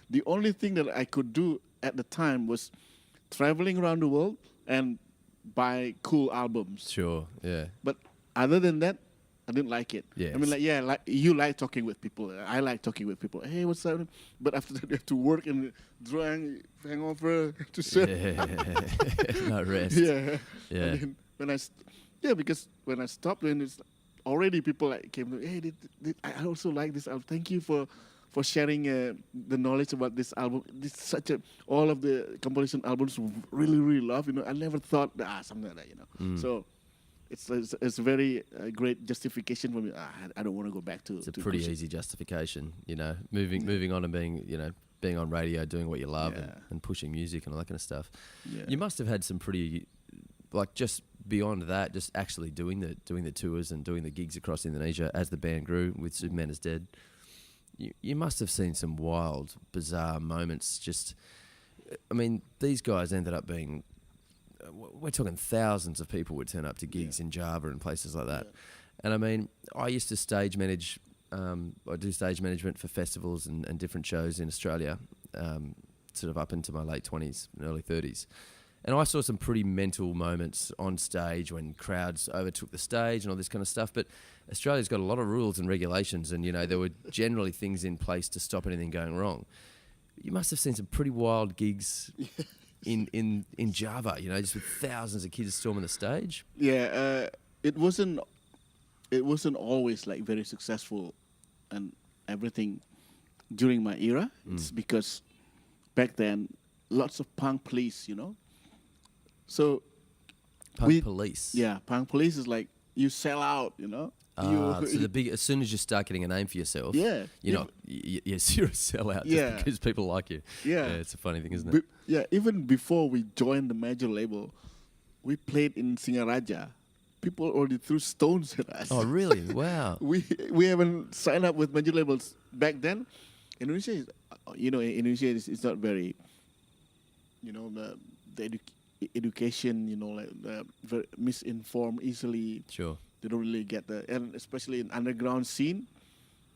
the only thing that I could do at the time was traveling around the world and buy cool albums. Sure, yeah. But other than that, I didn't like it. Yeah. I mean, like you like talking with people. I like talking with people. Hey, what's up? But after that, you have to work and drawing, hangover, to sit. Yeah. No rest. Yeah. Yeah. Because when I stopped doing this, already people like came to, hey, I also like this album. Thank you for sharing the knowledge about this album. This is all of the compilation albums really, really love. You know, I never thought something like that. You know, so it's a very great justification for me. I don't want to go back to. It's a pretty easy justification. You know, moving on and being on radio, doing what you love, and pushing music and all that kind of stuff. Yeah. You must have had some pretty, like, just beyond that, just actually doing the tours and doing the gigs across Indonesia as the band grew with Superman is Dead. You must have seen some wild, bizarre moments. Just, I mean, these guys ended up being, we're talking thousands of people would turn up to gigs in Java and places like that. Yeah. And I mean, I used to stage manage, I do stage management for festivals and different shows in Australia, sort of up into my late 20s and early 30s. And I saw some pretty mental moments on stage when crowds overtook the stage and all this kind of stuff. But Australia's got a lot of rules and regulations, and there were generally things in place to stop anything going wrong. You must have seen some pretty wild gigs in Java, just with thousands of kids storming the stage. Yeah, it wasn't always like very successful and everything during my era. It's because back then lots of punk police, So Police. Yeah, punk police is like you sell out, So as soon as you start getting a name for yourself, Yeah. yes, you're a sellout just because people like you. Yeah. It's a funny thing, isn't it? Even before we joined the major label, we played in Singaraja. People already threw stones at us. Oh, really? Wow. We haven't signed up with major labels back then. Indonesia is, Indonesia is not very, the education, very misinformed easily. Sure. They don't really get and especially in underground scene,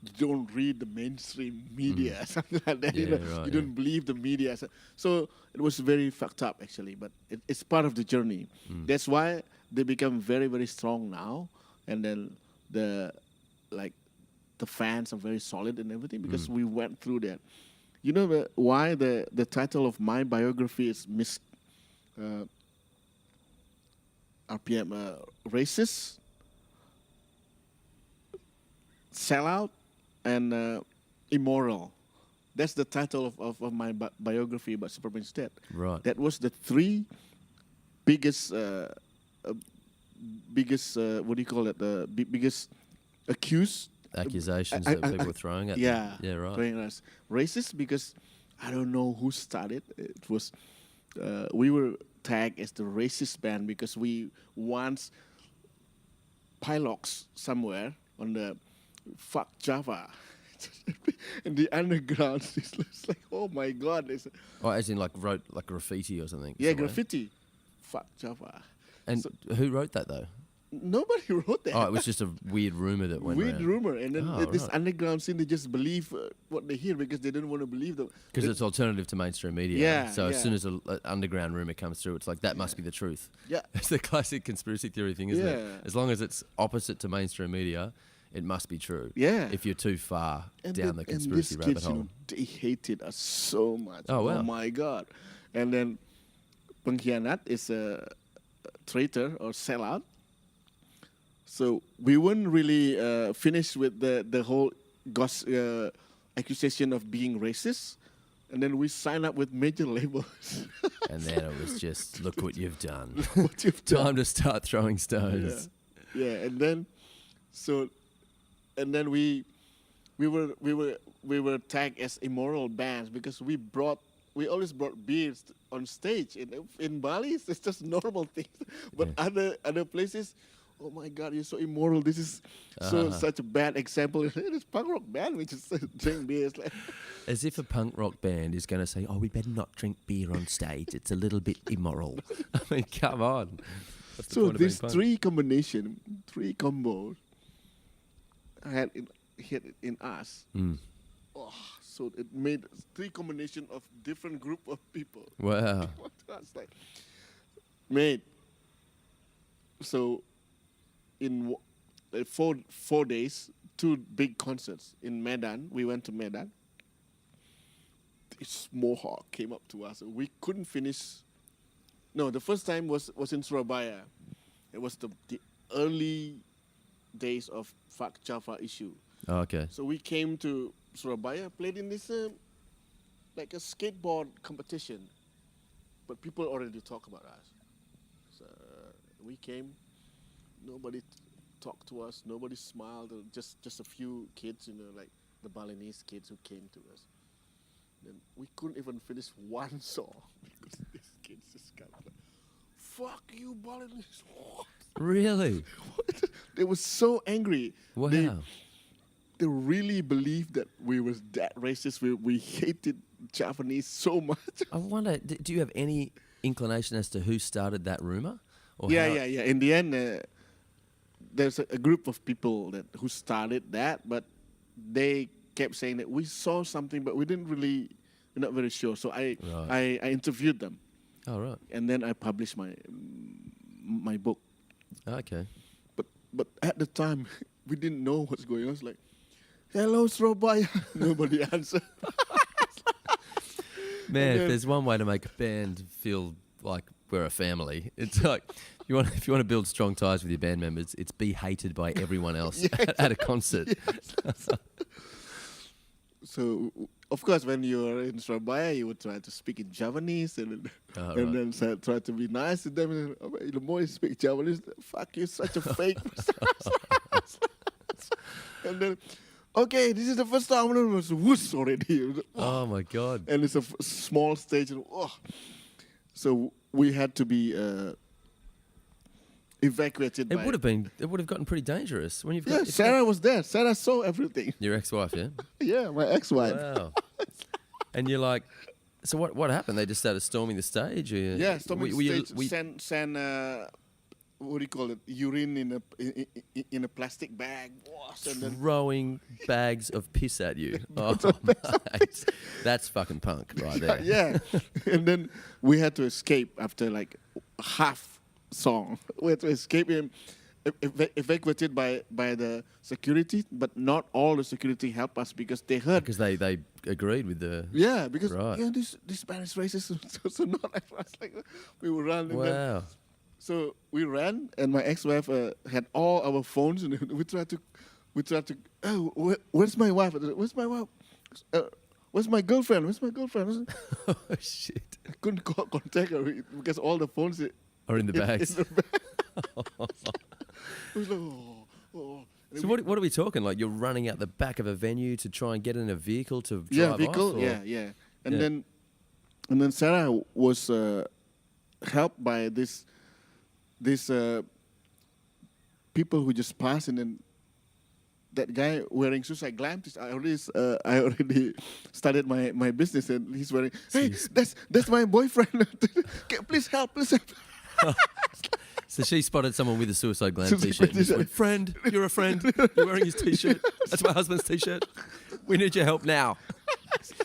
you don't read the mainstream media, something like that. Yeah, You don't believe the media. So it was very fucked up, actually, but it's part of the journey. That's why they become very, very strong now. And then the fans are very solid and everything because we went through that. You know why the title of my biography is RPM racist, sellout, and immoral. That's the title of my biography about Superman State. Right. That was the three biggest what do you call it? The biggest accused accusations that people were throwing at them. Yeah, right. Throwing us racist because I don't know who started. It was we were tagged as the racist band because we once pilots somewhere on the fuck Java. In the underground, it's like, oh my God. As in wrote graffiti or something. Yeah, somewhere. Graffiti. Fuck Java. And who wrote that though? Nobody wrote that. Oh, it was just a weird rumor that went around. Rumor. And then this underground scene, they just believe what they hear because they don't want to believe them. Because it's alternative to mainstream media. Yeah. So as soon as an underground rumor comes through, it's like, that must be the truth. Yeah. It's the classic conspiracy theory thing, isn't it? As long as it's opposite to mainstream media, it must be true. Yeah. If you're too far down the conspiracy and rabbit kids, hole. They hated us so much. Oh, wow. Oh my God. And then pengkhianat is a traitor or sellout. So we weren't really finished with the whole accusation of being racist. And then we signed up with major labels. And then it was just, look what you've done. What you've done. Time to start throwing stones. Yeah. And then we were tagged as immoral bands because we always brought beers on stage. In Bali, it's just normal things. But other places, oh my God, you're so immoral. This is such a bad example. It's punk rock band. We just drink beers. As if a punk rock band is going to say, oh, we better not drink beer on stage. It's a little bit immoral. I mean, come on. What's the point of these being punk? three combos had hit in us. Oh, so it made three combination of different group of people. Wow. That's like, mate. So in 4 days, 2 big concerts in Medan. We went to Medan. This Mohawk came up to us. We couldn't finish. No, the first time was in Surabaya. It was the early days of Fuck Java issue. Oh, okay. So we came to Surabaya, played in this like a skateboard competition, but people already talk about us. So we came, nobody talked to us, nobody smiled. Just a few kids, like the Balinese kids who came to us. Then we couldn't even finish one song because these kids just got like, "Fuck you, Balinese!" Really? They were so angry. Wow. They really believed that we was that racist. We hated Japanese so much. I wonder, do you have any inclination as to who started that rumor? Or Yeah. In the end, there's a group of people who started that, but they kept saying that we saw something, but we're not very sure. So I interviewed them. Oh, right. And then I published my book. Okay. But at the time, we didn't know what's going on. It's like, hello, Surabaya. Nobody answered. Man, if there's one way to make a band feel like we're a family, it's like if you want to build strong ties with your band members, it's be hated by everyone else at a concert. Yes. So, of course, when you're in Surabaya, you would try to speak in Javanese and then try to be nice to them. And the more you speak Javanese, fuck you, such a fake. And then, okay, this is the first time I was whoosh already. Oh my God. And it's a small stage. And, so we had to be evacuated. It would have gotten pretty dangerous when you've got. Sarah was there. Sarah saw everything. Your ex-wife, yeah? Yeah, my ex-wife. Wow. And you're like, so what happened? They just started storming the stage? Or yeah, storming the stage. Send what do you call it? Urine in a plastic bag. And then throwing bags of piss at you. Oh, mate. That's fucking punk right there. Yeah. And then we had to escape after like half song. We had to escape him, evacuated by the security, but not all the security helped us because they heard. Because they agreed with the. Yeah, because this band is racist, so not like us. Like we would run. Wow. And then, so we ran, and my ex-wife had all our phones, and we tried to. Oh, where's my wife? Where's my wife? Where's my girlfriend? Where's my girlfriend? Oh shit! I couldn't contact her because all the phones are in the bags. In the bag. It was like, So what are we talking? Like you're running out the back of a venue to try and get in a vehicle to drive off? Or? Yeah. And then Sarah was helped by this people who just passed, and then that guy wearing suicide glasses. I already started my business, and he's wearing. Hey, that's my boyfriend. Please help. So she spotted someone with a suicide glam t-shirt. And went, friend, you're a friend. You're wearing his t-shirt. That's my husband's t-shirt. We need your help now.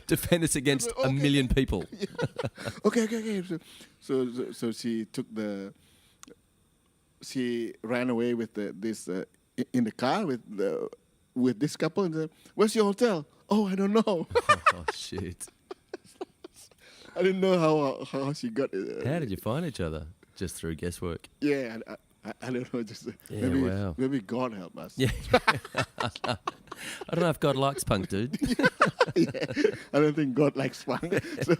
Defend us against a million people. Yeah. Okay. So she took she ran away with this in the car with this couple. And where's your hotel? Oh, I don't know. Oh shit! I didn't know how she got it. How did you find each other? Just through guesswork? Yeah, I don't know. Just maybe God help us. Yeah. I don't know if God likes punk, dude. Yeah, I don't think God likes punk. So,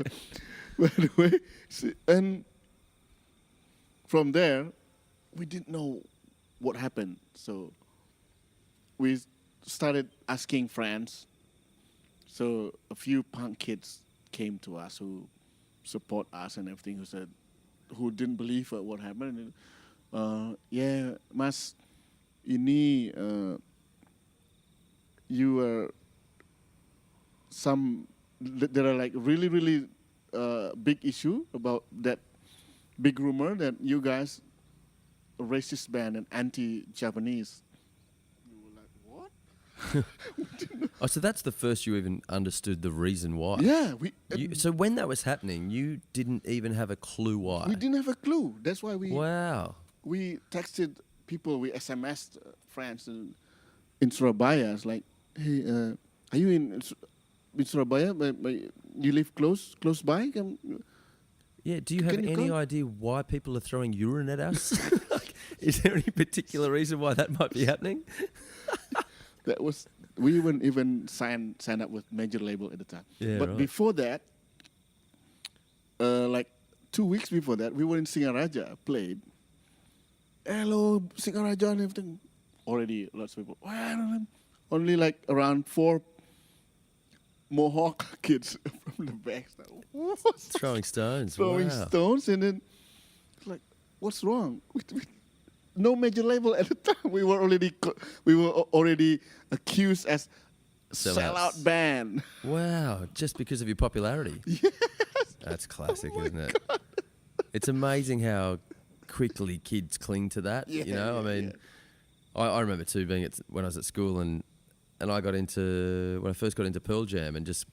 anyway, and from there, we didn't know what happened. So we started asking friends. So a few punk kids came to us who support us and everything, who didn't believe what happened. Yeah, Mas, ini you are there are like really big issue about that big rumor that you guys a racist band and anti-Japanese. You were like, what? Oh, so that's the first you even understood the reason why. Yeah. So when that was happening, you didn't even have a clue why. We didn't have a clue. That's why we texted people, we SMS'd friends in Surabaya. It's like, hey, are you in Surabaya? You live close by? Yeah, do you have any idea why people are throwing urine at us? Is there any particular reason why that might be happening? We wouldn't even sign up with major label at the time. Yeah, but before that, like 2 weeks before that, we were in Singaraja, played. Hello, Singaraja and everything. Already lots of people. Only like around 4 Mohawk kids from the back. Throwing stones. Throwing stones, and then like, what's wrong? No major label at the time. We were already accused as sellout band. Wow, just because of your popularity. Yes. That's classic, isn't it? It's amazing how quickly kids cling to that. Yeah, you know, I mean, I remember too being when I was at school and when I first got into Pearl Jam and just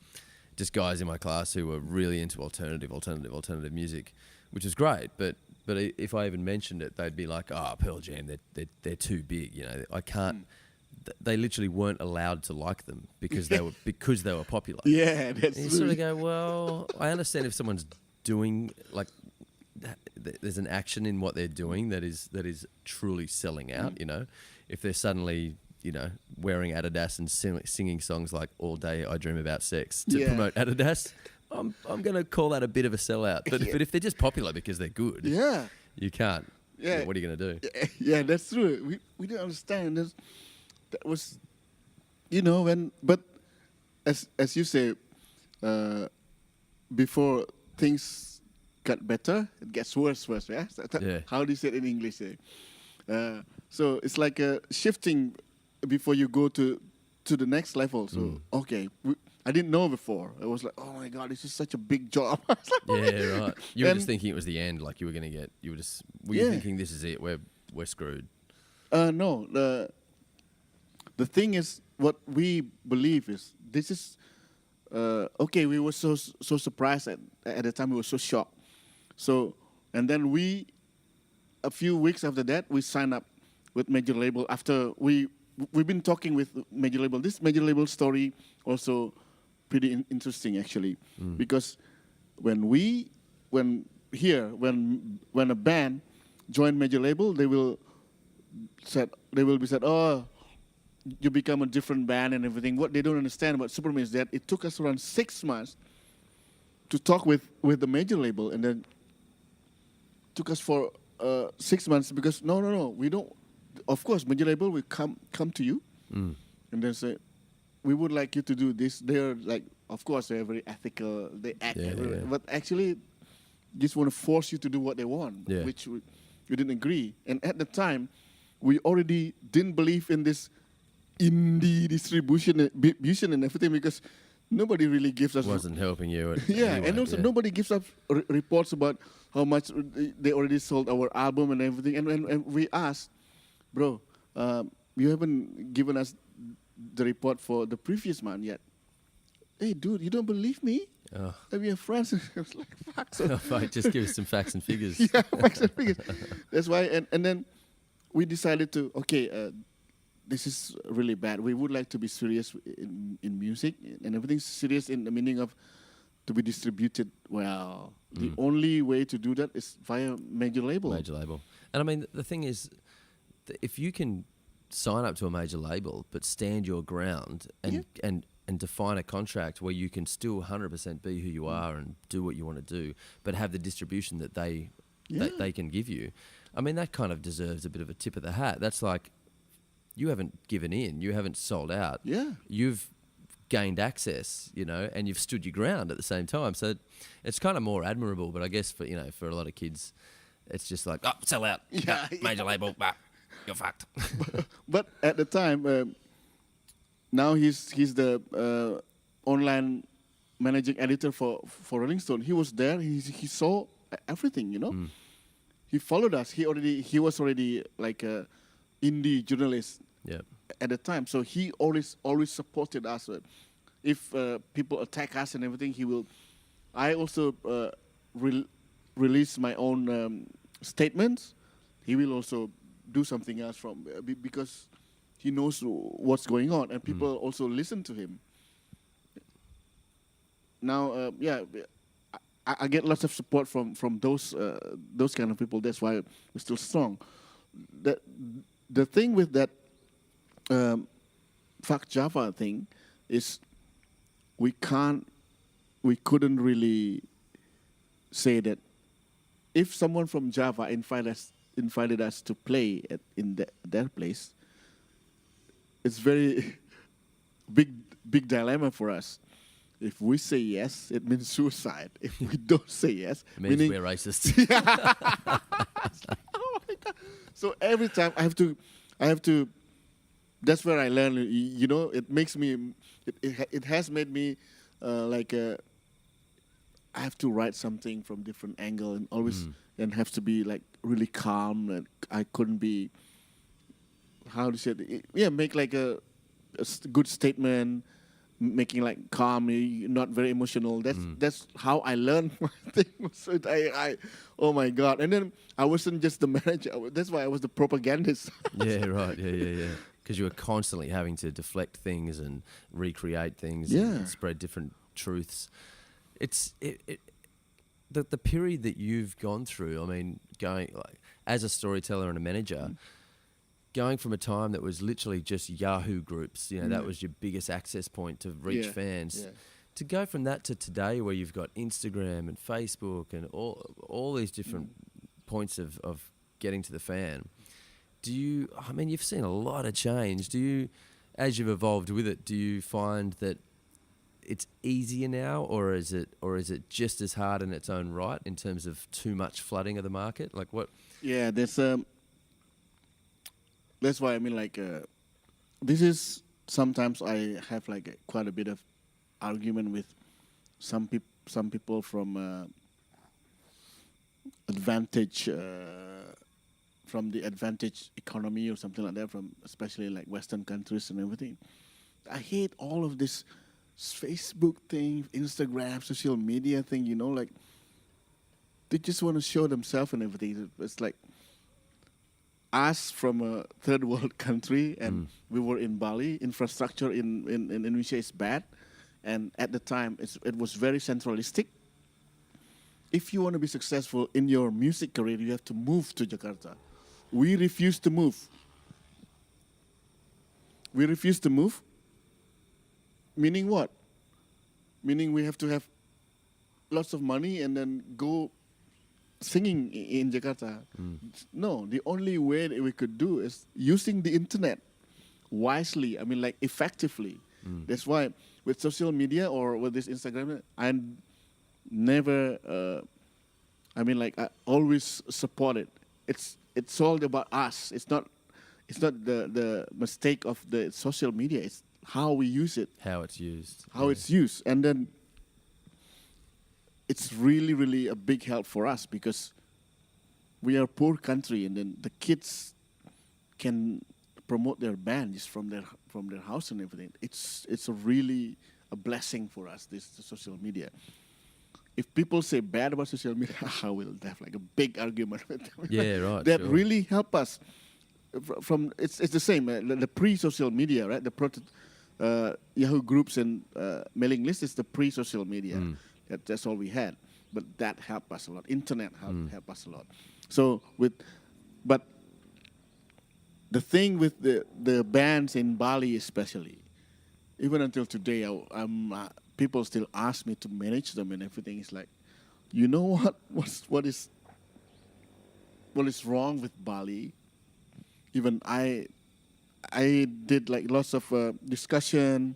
just guys in my class who were really into alternative music, which was great. But if I even mentioned it, they'd be like, "Oh, Pearl Jam, they're too big. You know, I can't." They literally weren't allowed to like them because they were popular. Yeah, that's and you sort of go, well, I understand if someone's doing like there's an action in what they're doing that is truly selling out. You know, if they're suddenly wearing Adidas and singing songs like "All Day I Dream About Sex" to promote Adidas, I'm going to call that a bit of a sellout. But if they're just popular because they're good, you can't. Yeah, what are you going to do? Yeah, that's true. We don't understand. That was, but as you say, before things got better, it gets worse. Yeah. How do you say it in English? So it's like shifting before you go to the next level. So I didn't know before. I was like, oh my God, this is such a big job. Yeah, right. You were just thinking it was the end. Like you were going to get. You were thinking this is it. We're screwed. No. The thing is, what we believe is this is we were so surprised at the time. We were so shocked. So and then a few weeks after that, we signed up with major label. After we've been talking with major label. This major label story also pretty interesting actually, because when a band join major label, they will be said, oh, you become a different band and everything. What they don't understand about Superman is that it took us around 6 months to talk with the major label, and then took us for 6 months because no, we don't. Of course, major label will come to you and then say, we would like you to do this. They're like, of course, they're very ethical. They act, but actually, just want to force you to do what they want, which we didn't agree. And at the time, we already didn't believe in this indie distribution and everything because nobody really gives us. Wasn't helping you. And also nobody gives us reports about how much they already sold our album and everything. And we asked, bro, you haven't given us the report for the previous month yet. Hey, dude, you don't believe me? Oh. We have friends. I was like, fuck. So just give us some facts and figures. Facts and figures. That's why. And then we decided to, this is really bad. We would like to be serious in music and everything's serious in the meaning of to be distributed well. The only way to do that is via major label. Major label. And I mean, the thing is, if you can sign up to a major label but stand your ground and define a contract where you can still 100% be who you are and do what you want to do, but have the distribution that they can give you, I mean, that kind of deserves a bit of a tip of the hat. That's like, you haven't given in, you haven't sold out. Yeah. You've gained access, and you've stood your ground at the same time. So it's kind of more admirable, but I guess for a lot of kids, it's just like, sell out. Major label, you're fucked. But at the time, now he's the online managing editor for Rolling Stone. He was there. He saw everything. He followed us. He was already like a indie journalist at the time. So he always supported us. If people attack us and everything, he will. I also release my own statements. He will also do something else because he knows what's going on, and people also listen to him. Now, I get lots of support from those kind of people. That's why we're still strong. The thing with that fuck Java thing is we couldn't really say that if someone from Java invited us to play in their place, it's very big dilemma for us. If we say yes, it means suicide. If we don't say yes, it means we're racist. Oh my God. So every time I have to. That's where I learn. It makes me. It has made me I have to write something from different angle and always and have to be like really calm. And I couldn't be. How to say it? Yeah, make like a good statement. making like calm, not very emotional. That's how I learned my thing. So oh my God! And then I wasn't just the manager. That's why I was the propagandist. Yeah, right. Yeah. Because you were constantly having to deflect things and recreate things Yeah. and spread different truths. The period that you've gone through, I mean, going like as a storyteller and a manager, going from a time that was literally just Yahoo groups, that was your biggest access point to reach fans, to go from that to today where you've got Instagram and Facebook and all these different points of getting to the fan. You've seen a lot of change. As you've evolved with it, do you find that it's easier now, or is it just as hard in its own right in terms of too much flooding of the market? Like what? Yeah, that's why this is sometimes I have quite a bit of argument with some people from from the advantage economy or something like that, from especially like Western countries and everything. I hate all of this Facebook thing, Instagram, social media thing, like they just want to show themselves and everything. It's like us from a third world country, and we were in Bali. Infrastructure in Indonesia is bad, and at the time it was very centralistic. If you want to be successful in your music career, you have to move to Jakarta. We refuse to move. Meaning what? Meaning we have to have lots of money and then go singing in Jakarta. No, the only way that we could do is using the internet wisely. Effectively. That's why with social media or with this Instagram, I never. I always support it. It's all about us. It's not the mistake of the social media. It's how we use it. How it's used. It's used. And then it's really, really a big help for us because we are a poor country, and then the kids can promote their band just from their house and everything. It's really a blessing for us, the social media. If people say bad about social media, I will have a big argument with them. Yeah, right. That sure. really help us. It's the same. The pre-social media, right? The Yahoo groups and mailing lists is the pre-social media. That's all we had, but that helped us a lot. Internet helped us a lot. So but the thing with the bands in Bali especially, even until today, people still ask me to manage them and everything. It's like, you know what is wrong with Bali? Even I did lots of discussion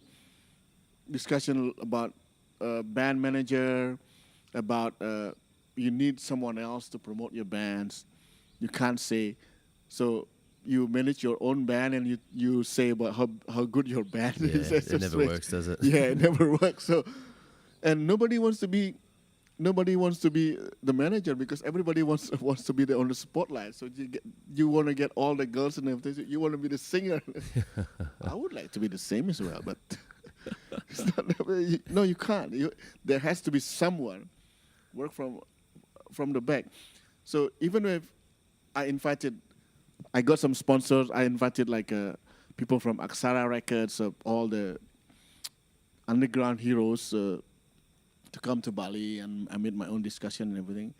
about band manager, about you need someone else to promote your bands. You can't say so. You manage your own band and you say about how good your band is. It never works, does it? Yeah, it never works. So, and nobody wants to be the manager because everybody wants to be on the spotlight. So you want to get all the girls and everything. You want to be the singer. I would like to be the same as well, but it's not. No, you can't. There has to be someone work from the back. So even if I got some sponsors. I invited people from Aksara Records, all the underground heroes to come to Bali, and I made my own discussion and everything.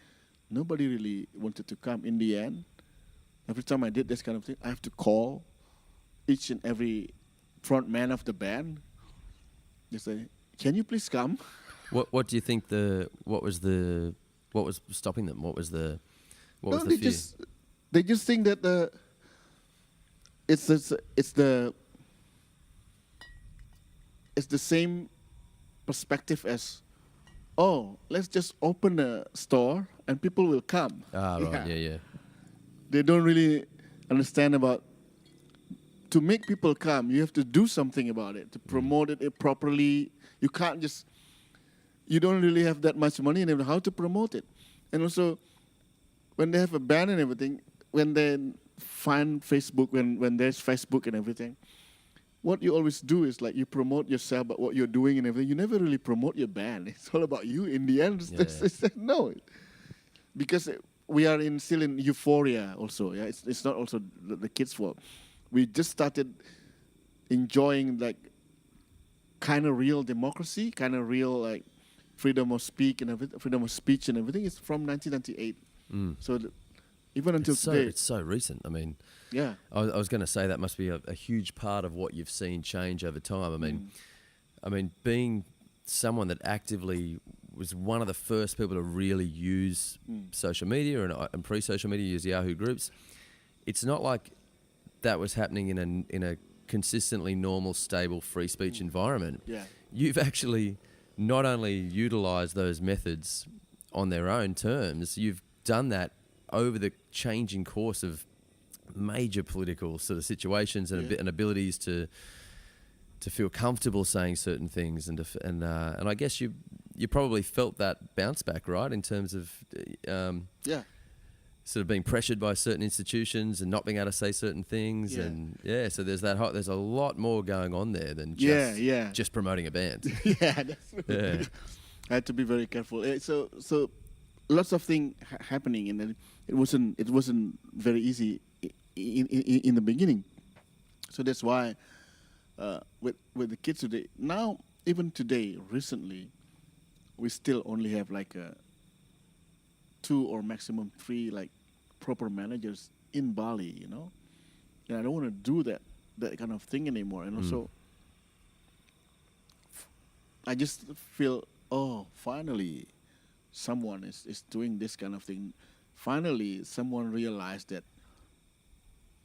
Nobody really wanted to come. In the end, every time I did this kind of thing, I have to call each and every front man of the band. They say, "Can you please come?" What do you think what was stopping them? What was the fear? They just think that it's the same perspective as, oh, let's just open a store and people will come. Ah, right, yeah. They don't really understand about, to make people come, you have to do something about it, to promote it properly. You can't just, you don't really have that much money and how to promote it. And also, when they have a band and everything, when they find Facebook, when there's Facebook and everything, what you always do is like you promote yourself, but what you're doing and everything, you never really promote your band. It's all about you in the end. No, because we are still in euphoria also. Yeah, it's not also the kids' fault. We just started enjoying like kind of real democracy, kind of real like freedom of speech and everything. It's from 1998. So even until today, it's so recent. I mean, yeah. I was going to say that must be a huge part of what you've seen change over time. I mean, being someone that actively was one of the first people to really use social media and pre-social media, use Yahoo groups. It's not like that was happening in a consistently normal, stable, free speech environment. Yeah. You've actually not only utilized those methods on their own terms, you've done that over the changing course of major political sort of situations and abilities to feel comfortable saying certain things and I guess you probably felt that bounce back, right, in terms of sort of being pressured by certain institutions and not being able to say certain things and so there's a lot more going on there than just promoting a band. I had to be very careful. So lots of things happening, and it wasn't very easy in the beginning. So that's why with the kids today, now even today, recently, we still only have like 2 or maximum 3 like proper managers in Bali, you know. And I don't want to do that kind of thing anymore. And also, I just feel, finally, someone is doing this kind of thing. Finally, someone realized that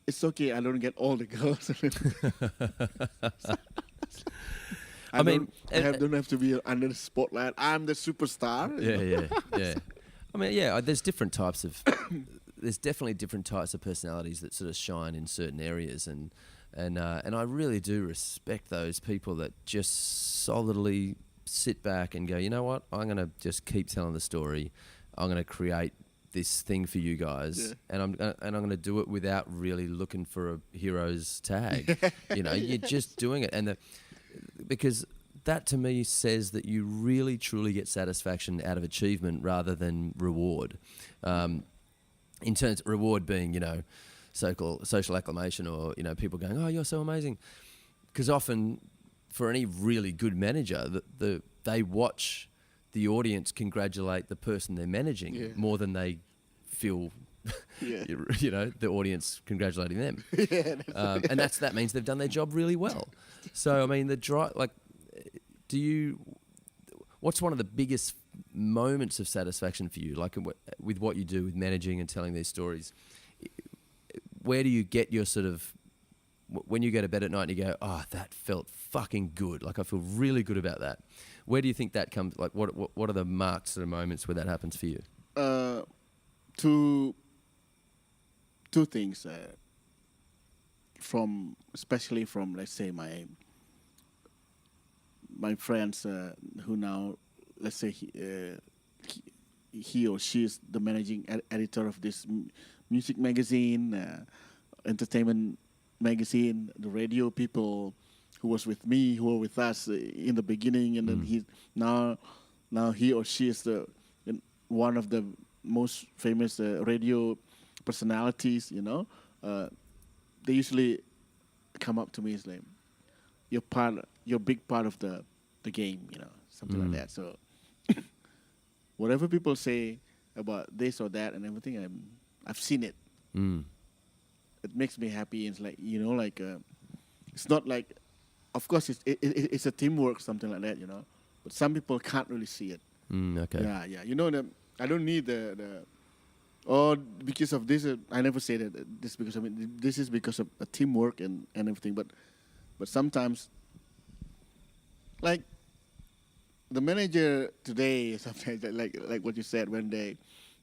it's okay, I don't get all the girls. I don't have to be under the spotlight. I'm the superstar. Yeah. I mean, there's different types of... there's definitely different types of personalities that sort of shine in certain areas, and I really do respect those people that just solidly sit back and go, you know what, I'm going to just keep telling the story. I'm going to create this thing for you guys, and I'm going to do it without really looking for a hero's tag. You know, you're just doing it, and because that to me says that you really truly get satisfaction out of achievement rather than reward. In terms of reward being, you know, social acclamation, or, you know, people going, oh, you're so amazing. Because often, for any really good manager, they watch the audience congratulate the person they're managing more than they feel, you know, the audience congratulating them. And that means they've done their job really well. So, I mean, what's one of the biggest moments of satisfaction for you, like with what you do with managing and telling these stories? Where do you get your sort of, when you go to bed at night and you go, oh, that felt fucking good, like I feel really good about that? Where do you think that comes, like what are the marked sort of moments where that happens for you? Two things, especially from, let's say, my friends who now, let's say, he or she is the managing editor of this music magazine, entertainment magazine, the radio people who was with me, who were with us in the beginning, and then he or she is one of the most famous radio personalities, you know. They usually come up to me, it's like, you're big part of the game, you know, something like that. So whatever people say about this or that and everything, I've seen it. It makes me happy. It's like, you know, like it's not like, of course it's a teamwork, something like that, you know. But some people can't really see it. Okay. Yeah. You know, I don't need because of this. I never say that this because of it. This is because of a teamwork and everything. But sometimes, like the manager today, sometimes like what you said, when they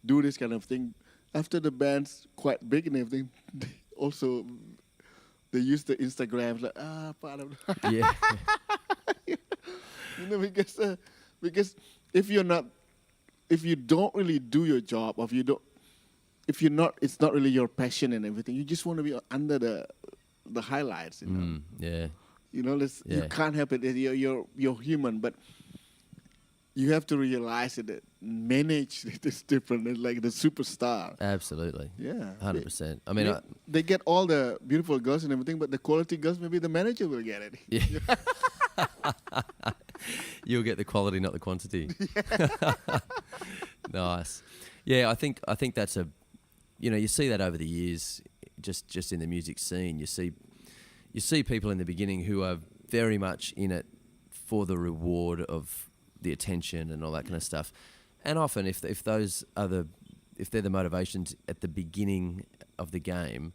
do this kind of thing, after the band's quite big and everything, they use the Instagrams like part of yeah. You know, because if you don't really do your job, or it's not really your passion and everything, you just want to be under the highlights, you know. You know, you can't help it. You're human, but you have to realize that manage it is different. It's like the superstar. Absolutely. Yeah. 100%. I mean, they get all the beautiful girls and everything, but the quality girls, maybe the manager will get it. Yeah. You'll get the quality, not the quantity. Nice. Yeah, I think that's you see that over the years, just in the music scene. You see people in the beginning who are very much in it for the reward of the attention and all that kind of stuff. And often, if they're the motivations at the beginning of the game,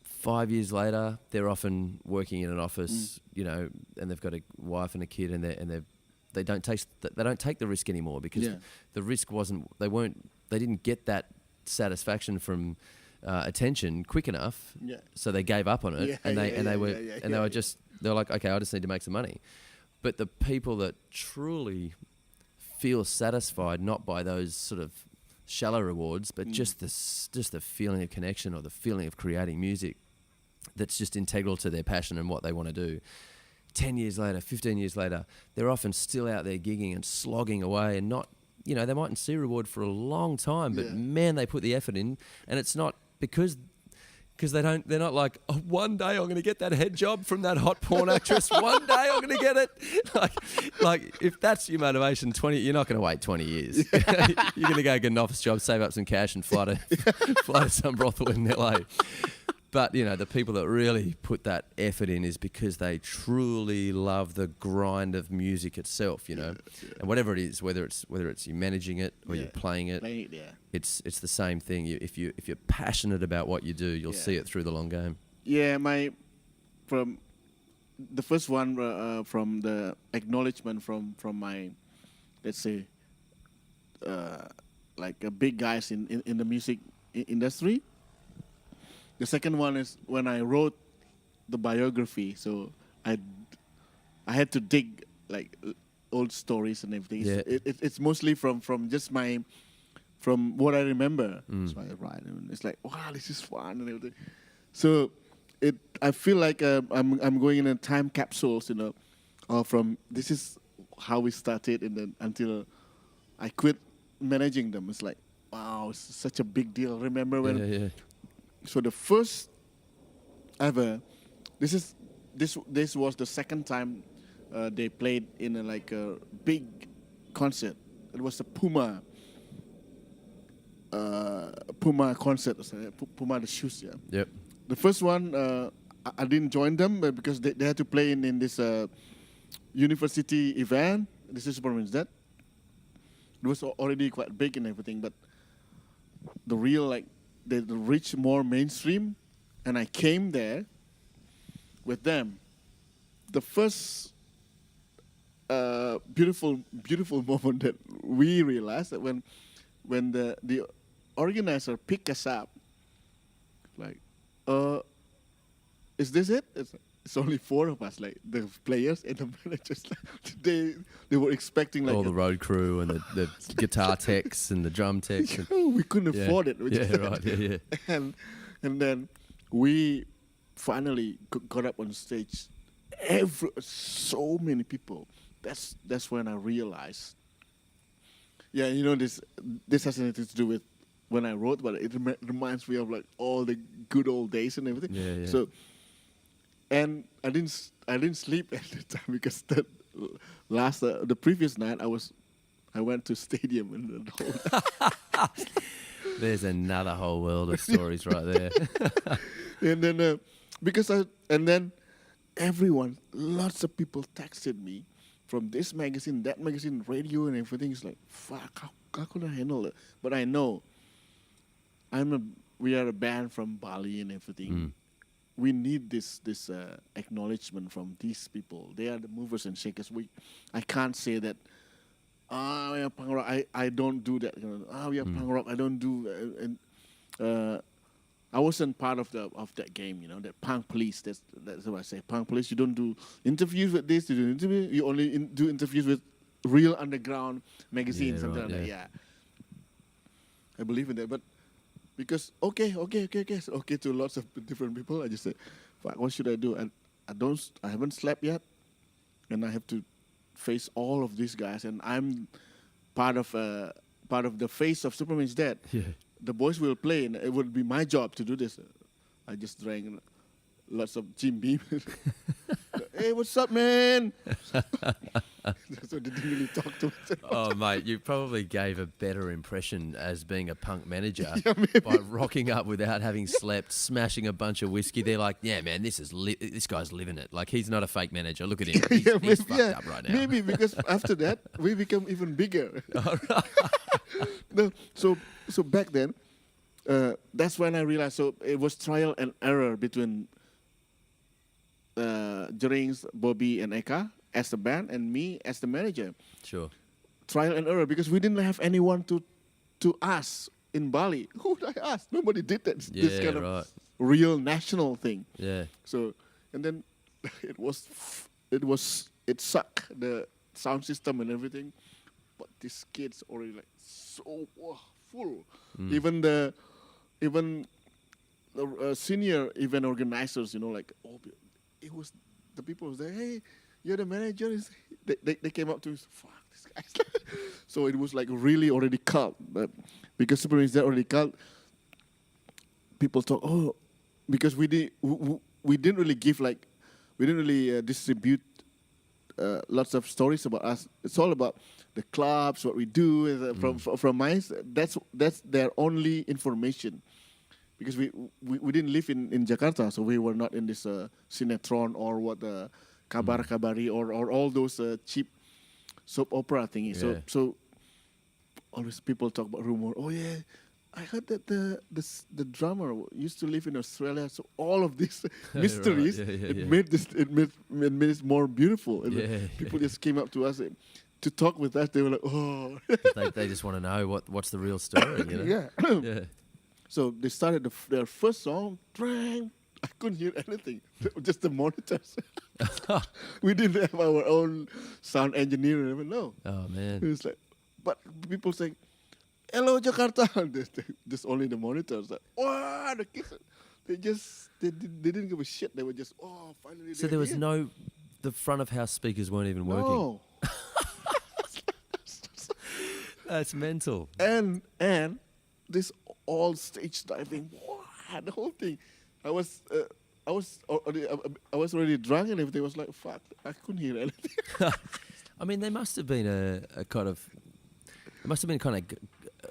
5 years later, they're often working in an office, and they've got a wife and a kid, and they don't take the risk anymore because the risk they didn't get that satisfaction from attention quick enough, so they gave up on it, they were like, okay, I just need to make some money. But the people that truly feel satisfied, not by those sort of shallow rewards, but just the feeling of connection or the feeling of creating music that's just integral to their passion and what they want to do. 10 years later, 15 years later, they're often still out there gigging and slogging away and not, they mightn't see reward for a long time, but man, they put the effort in, and it's not because they're not like, oh, one day I'm going to get that head job from that hot porn actress. One day I'm going to get it. Like if that's your motivation, you're not going to wait 20 years. You're going to go get an office job, save up some cash, and fly to some brothel in LA. But the people that really put that effort in is because they truly love the grind of music itself, and whatever it is, whether it's you managing it or you're playing it, it's the same thing. If you're passionate about what you do, you'll see it through the long game. Yeah, from the first one from the acknowledgement from my, let's say, like big guys in the music industry. The second one is when I wrote the biography. So I had to dig like old stories and everything. Yeah. It's mostly from what I remember. So I write, and it's like, wow, this is fun and everything. So I feel like I'm going in a time capsules, from this is how we started, and then until I quit managing them. It's like, wow, it's such a big deal. Remember when? Yeah. So the first ever, this was the second time they played in a big concert. It was a Puma concert, Puma the shoes. Yeah. Yep. The first one I didn't join them because they had to play in this university event. This is that. It was already quite big and everything, but the real they reach more mainstream, and I came there with them. The first beautiful moment that we realized that when the organizer picked us up, like, is this it? It's only four of us, like the players and the managers. They were expecting like all the road crew and the guitar techs and the drum techs. We couldn't afford it. Yeah. And then we finally got up on stage. So many people. That's when I realized. Yeah, this has nothing to do with when I wrote, but it reminds me of like all the good old days and everything. Yeah. So. And I didn't sleep at the time because the previous night I went to stadium and the whole There's another whole world of stories right there. And then and then everyone, lots of people texted me from this magazine, that magazine, radio and everything. It's like, fuck, how could I handle it? But I know we are a band from Bali and everything. We need this acknowledgement from these people. They are the movers and shakers. I can't say that. We are punk rock. I don't do that. We are punk rock. I don't do. And I wasn't part of that game. That punk police. That's what I say. Punk police. You don't do interviews with this. You only do interviews with real underground magazines. Something like that. Yeah. I believe in that, but. Because okay to lots of different people, I just said, "Fuck, what should I do?" And I haven't slept yet, and I have to face all of these guys, and I'm part of the face of Superman's Dead. Yeah. The boys will play, and it would be my job to do this. I just drank lots of Jim Beam. Hey, what's up, man? So they didn't really talk to me. Oh, mate, you probably gave a better impression as being a punk manager maybe. by rocking up without having slept, smashing a bunch of whiskey. They're like, yeah, man, this guy's living it. Like, he's not a fake manager. Look at him. He's fucked up right now. Maybe because after that, we become even bigger. No, so back then, that's when I realized. So it was trial and error between Jerings, Bobby, and Eka as the band, and me as the manager. Sure. Trial and error, because we didn't have anyone to ask in Bali. Who would I ask? Nobody did that. This kind of real national thing. Yeah. So, and then it sucked, the sound system and everything. But these kids already like so full. Even the senior event organizers, like, it was the people was there. Hey, you're the manager. They came up to me. Fuck this guy. So it was like really already cult. But because Superman is there already cult, people talk. Oh, because we didn't really distribute lots of stories about us. It's all about the clubs, what we do. From mine, that's their only information. Because we didn't live in Jakarta, so we were not in this Sinetron or what Kabar Kabari or all those cheap soap opera thingies. Yeah. So always people talk about rumor. Oh yeah, I heard that the drummer used to live in Australia. So all of these mysteries, it made it more beautiful. And people just came up to us to talk with us. They were like, oh, they just want to know what's the real story. Yeah. So they started their first song. I couldn't hear anything, just the monitors. We didn't have our own sound engineer. No. Oh man. It was like, but people saying, "Hello, Jakarta." Just only the monitors. Like, oh, the kids. They didn't give a shit. They were just finally. So there was the front of house speakers weren't even working. No. That's mental. And this all stage diving, the whole thing. I was already drunk and everything. I was like, fuck, I couldn't hear anything. I mean, there must have been a kind of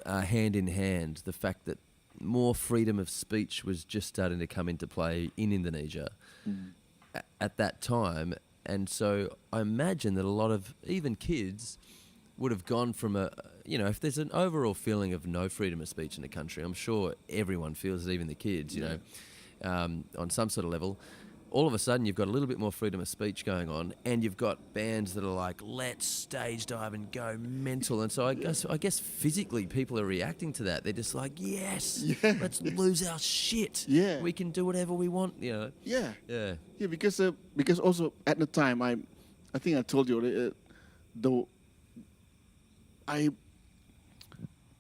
hand in hand, the fact that more freedom of speech was just starting to come into play in Indonesia at that time. And so I imagine that a lot of even kids would have gone from if there's an overall feeling of no freedom of speech in the country, I'm sure everyone feels it, even the kids, on some sort of level. All of a sudden, you've got a little bit more freedom of speech going on, and you've got bands that are like, let's stage dive and go mental. And so I guess physically people are reacting to that. They're just like, yes, let's lose our shit. Yeah. We can do whatever we want, Yeah. Yeah. Yeah, because also at the time, I think I told you,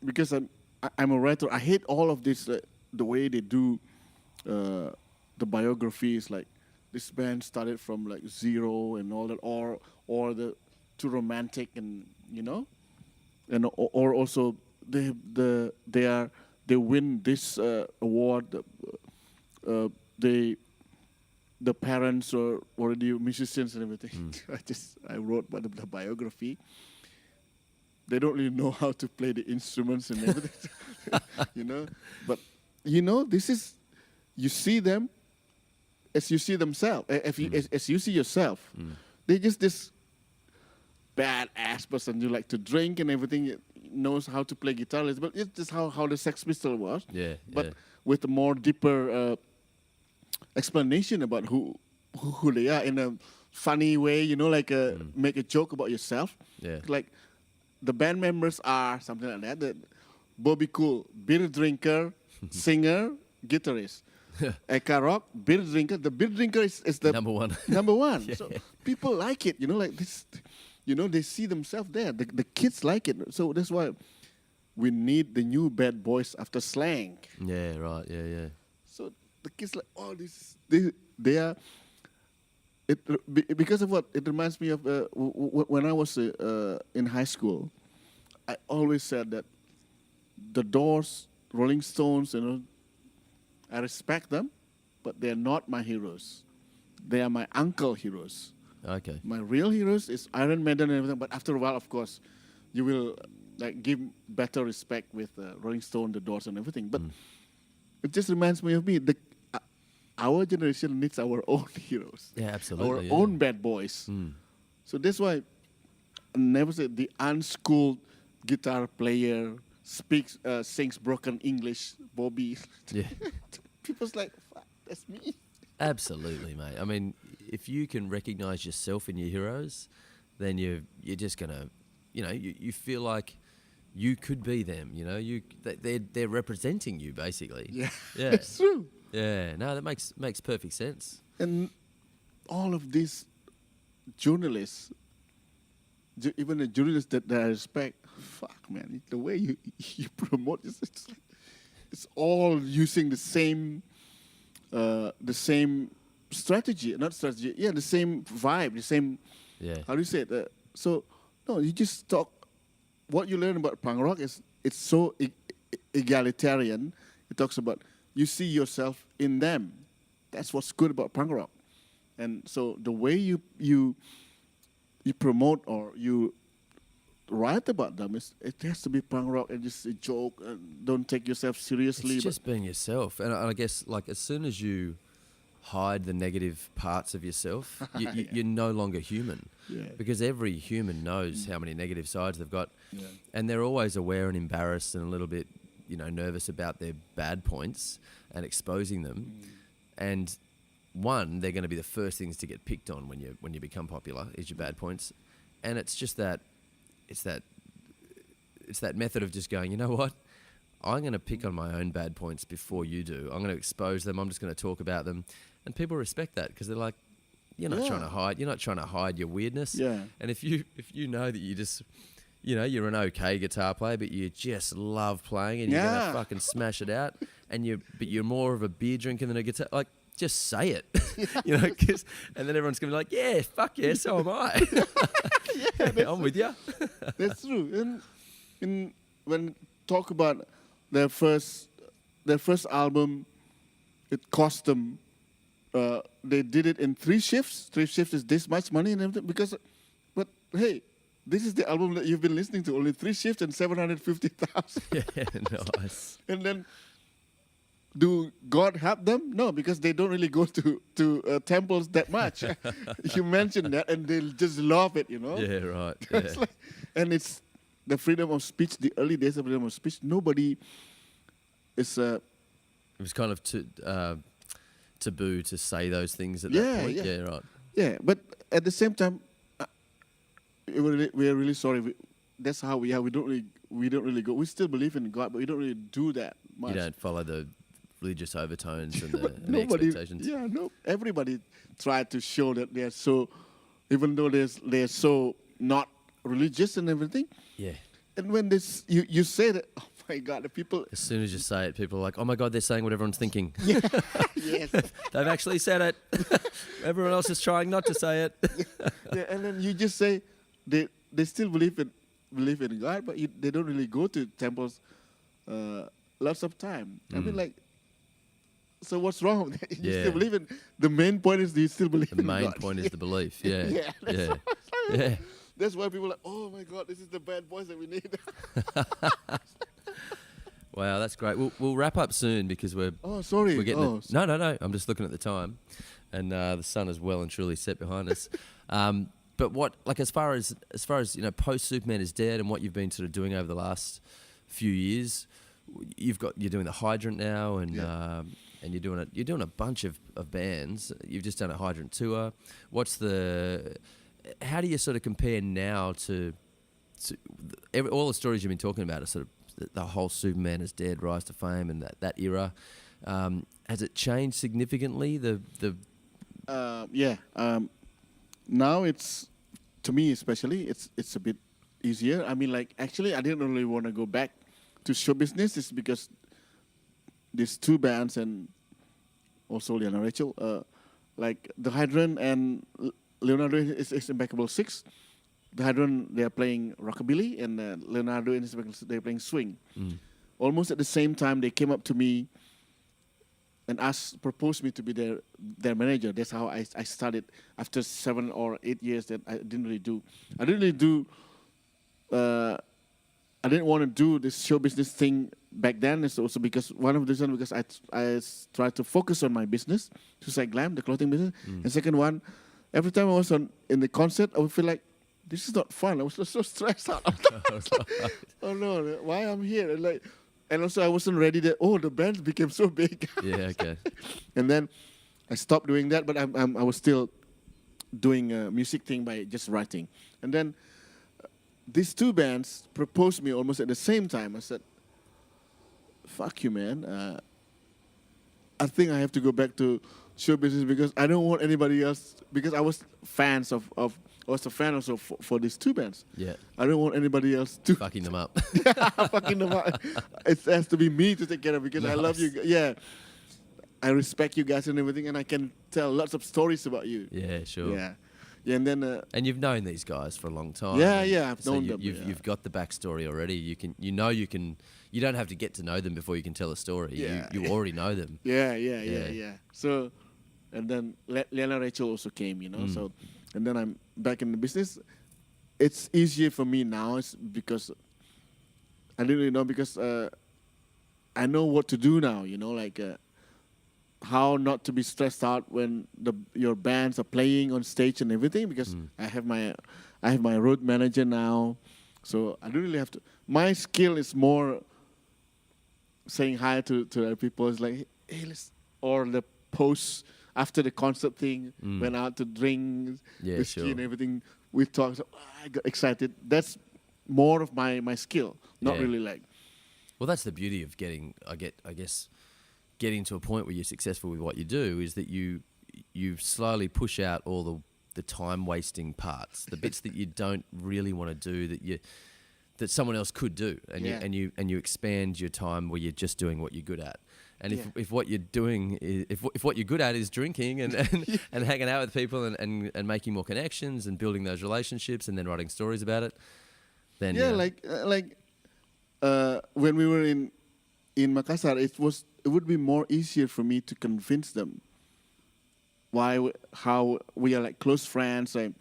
because I'm a writer, I hate all of this, the way they do the biographies, like this band started from like zero and all that, or the too romantic, and and or also they win this award. The parents are already musicians and everything. I wrote about the biography. They don't really know how to play the instruments and everything, But this is, you see them as you see themselves, as you see yourself. They're just this badass person who like to drink and everything, knows how to play guitar. But it's just how the Sex Pistols was. Yeah. But with a more deeper explanation about who they are in a funny way, make a joke about yourself. Yeah. Like, the band members are something like that. Bobby Cool, beer drinker, singer, guitarist. Eka Rock, beer drinker. The beer drinker is the number one. Number one. Yeah. So people like it, like this. They see themselves there. The kids like it. So that's why we need the new bad boys after slang. Yeah, right. Yeah. So the kids like, oh, they are. because of what it reminds me of when I was in high school. I always said that the Doors, Rolling Stones, I respect them, but they're not my heroes. They are my uncle heroes. Okay. My real heroes is Iron Maiden and everything. But after a while, of course, you will give better respect with Rolling Stone, the Doors, and everything. But it just reminds me of me. Our generation needs our own heroes. Yeah, absolutely. Our own bad boys. So that's why I never say the unschooled guitar player sings broken English, Bobby. Yeah. People's like, fuck, that's me. Absolutely, mate. I mean, if you can recognize yourself in your heroes, then you're just gonna, you feel like you could be them. They're representing you basically. Yeah, yeah, it's true. Yeah, no, that makes perfect sense. And all of these journalists, even the journalists that I respect, fuck man, the way you promote it's all using the same strategy, not strategy, the same vibe, the same, how do you say it? So, no, you just talk, what you learn about punk rock is it's so egalitarian. It talks about you see yourself in them. That's what's good about punk rock. And so the way you promote or you write about them it has to be punk rock and just a joke and don't take yourself seriously. It's just being yourself. And I guess as soon as you hide the negative parts of yourself, you're no longer human. Yeah. Because every human knows how many negative sides they've got. Yeah. And they're always aware and embarrassed and a little bit, nervous about their bad points and exposing them. And one, they're going to be the first things to get picked on when you become popular is your bad points. And it's just that it's that method of just going, you know what? I'm going to pick on my own bad points before you do. I'm going to expose them. I'm just going to talk about them. And people respect that because they're like, you're not trying to hide. You're not trying to hide your weirdness. Yeah. And if you know that you just, you're an okay guitar player, but you just love playing and you're going to fucking smash it out, but you're more of a beer drinker than a guitar, just say it, and then everyone's going to be like, yeah, fuck yeah, so am I. I'm with you. That's true. And when talk about their first album, it cost them. They did it in 3 shifts. 3 shifts is this much money and everything. But hey, this is the album that you've been listening to. Only 3 shifts and 750,000. Yeah, nice. And then, do God help them? No, because they don't really go to temples that much. You mentioned that, and they'll just love it, Yeah, right. It's and it's the freedom of speech. The early days of freedom of speech. Nobody is. It was kind of taboo to say those things at that point. Yeah, right. Yeah, but at the same time, we are really sorry. That's how we are. We don't really go. We still believe in God, but we don't really do that much. You don't follow the religious overtones and the nobody, expectations. Yeah, no. Everybody tried to show that they're so, even though they're so not religious and everything. Yeah. And when you say that, oh my God, the people. As soon as you say it, people are like, oh my God, they're saying what everyone's thinking. Yeah. Yes. They've actually said it. Everyone else is trying not to say it. Yeah, and then you just say they still believe in God, but they don't really go to temples lots of time. I mean, so what's wrong with that? You still believe in. The main point is, do you still believe in God? The main point is the belief. Yeah. Yeah. That's why people are like, oh my God, this is the bad boys that we need. Wow, that's great. We'll wrap up soon because we're. Oh, sorry. We're getting No. I'm just looking at the time, and the sun is well and truly set behind us. But what, as far as post Superman is Dead and what you've been sort of doing over the last few years, you're doing the Hydrant now, and you're doing a bunch of bands. You've just done a Hydrant tour. How do you sort of compare now to all the stories you've been talking about? Are sort of the whole Superman is Dead, Rise to Fame, and that era. Has it changed significantly? Now it's, to me especially, it's a bit easier. I mean, actually, I didn't really want to go back to show business. It's because these 2 bands and also Liana Rachel, like the Hydran and Leonardo is Impeccable Six. The Hydran, they are playing rockabilly, and Leonardo and they're playing swing. Almost at the same time, they came up to me and proposed me to be their manager. That's how I started. After 7 or 8 years, that I didn't really do. I didn't want to do this show business thing back then. It's also because one of the reasons because I tried to focus on my business, Suicide Glam, the clothing business. And second one, every time I was in the concert, I would feel like this is not fun. I was so stressed out. Oh no, why I'm here? And also I wasn't ready that the band became so big. Yeah, okay. And then I stopped doing that, but I was still doing a music thing by just writing. And then these two bands proposed me almost at the same time. I said, fuck you, man. I think I have to go back to show business because I don't want anybody else, because I was fans I was a fan also for these two bands. Yeah. I don't want anybody else to... Fucking them up. Fucking them up. It has to be me to take care of because I love you. Yeah. I respect you guys and everything, and I can tell lots of stories about you. Yeah, sure. Yeah. Yeah, and then... and you've known these guys for a long time. Yeah, I've known them. You've got the backstory already. You don't have to get to know them before you can tell a story. Yeah. You already know them. Yeah. So, and then Lena Rachel also came, so... And then I'm back in the business. It's easier for me now. It's because I didn't really know because I know what to do now. Like how not to be stressed out when your bands are playing on stage and everything. Because I have my road manager now, so I don't really have to. My skill is more saying hi to other people. It's like, hey, or the post. After the concert thing, went out to drink, whiskey and everything. We talked. So, I got excited. That's more of my skill. Not really like. Well, that's the beauty of getting to a point where you're successful with what you do is that you slowly push out all the time wasting parts, the bits that you don't really want to do that someone else could do, and you expand your time where you're just doing what you're good at. And if what you're doing is if what you're good at is drinking and hanging out with people and making more connections and building those relationships and then writing stories about it, then when we were in Makassar, it would be more easier for me to convince them how we are like close friends. Like,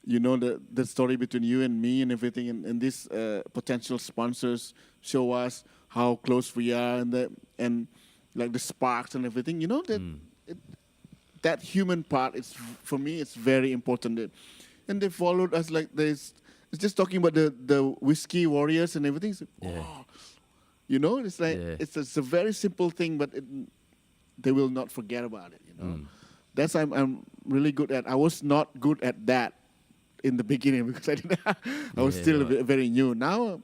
the story between you and me and everything, and these potential sponsors show us how close we are, and like the sparks and everything. That human part is, for me, it's very important. And they followed us like this. It's just talking about the whiskey warriors and everything. So, it's like it's a very simple thing, but they will not forget about it. That's I'm really good at. I was not good at that in the beginning because I was still very new. Now,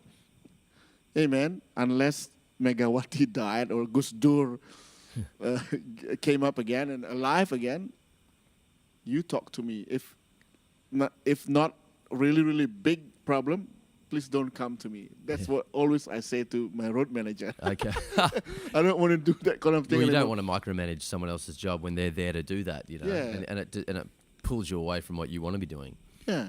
hey man, unless Megawati died or Gus Dur came up again and alive again, you talk to me. If not really, really big problem, please don't come to me. That's what always I say to my road manager. Okay. I don't want to do that kind of thing. Well, you don't want to micromanage someone else's job when they're there to do that, Yeah. And it pulls you away from what you want to be doing. Yeah,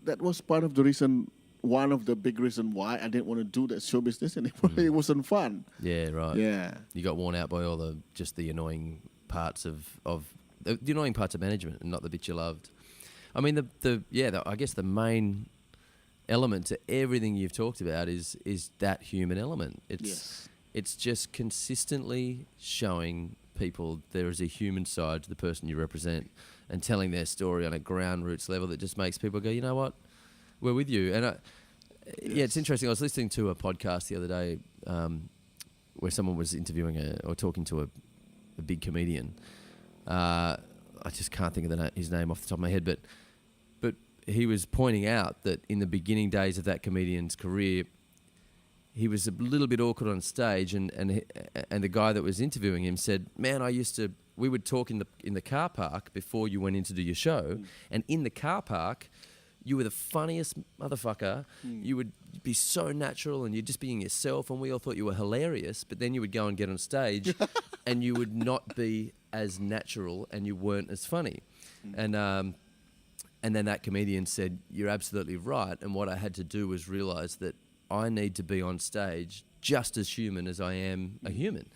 that was part of the reason. One of the big reasons why I didn't want to do that show business anymore. It wasn't fun. Yeah, right. Yeah. You got worn out by all the annoying parts of the annoying parts of management and not the bit you loved. I mean, I guess the main element to everything you've talked about is that human element. It's just consistently showing people there is a human side to the person you represent and telling their story on a ground roots level that just makes people go, you know what? We're with you. And it's interesting. I was listening to a podcast the other day where someone was interviewing or talking to a big comedian. I just can't think of his name off the top of my head, but he was pointing out that in the beginning days of that comedian's career, he was a little bit awkward on stage, and the guy that was interviewing him said, "Man, we would talk in the car park before you went in to do your show, and in the car park, you were the funniest motherfucker. You would be so natural and you'd just being yourself, and we all thought you were hilarious, but then you would go and get on stage and you would not be as natural and you weren't as funny. And then that comedian said, "You're absolutely right." And what I had to do was realise that I need to be on stage just as human as I am a human.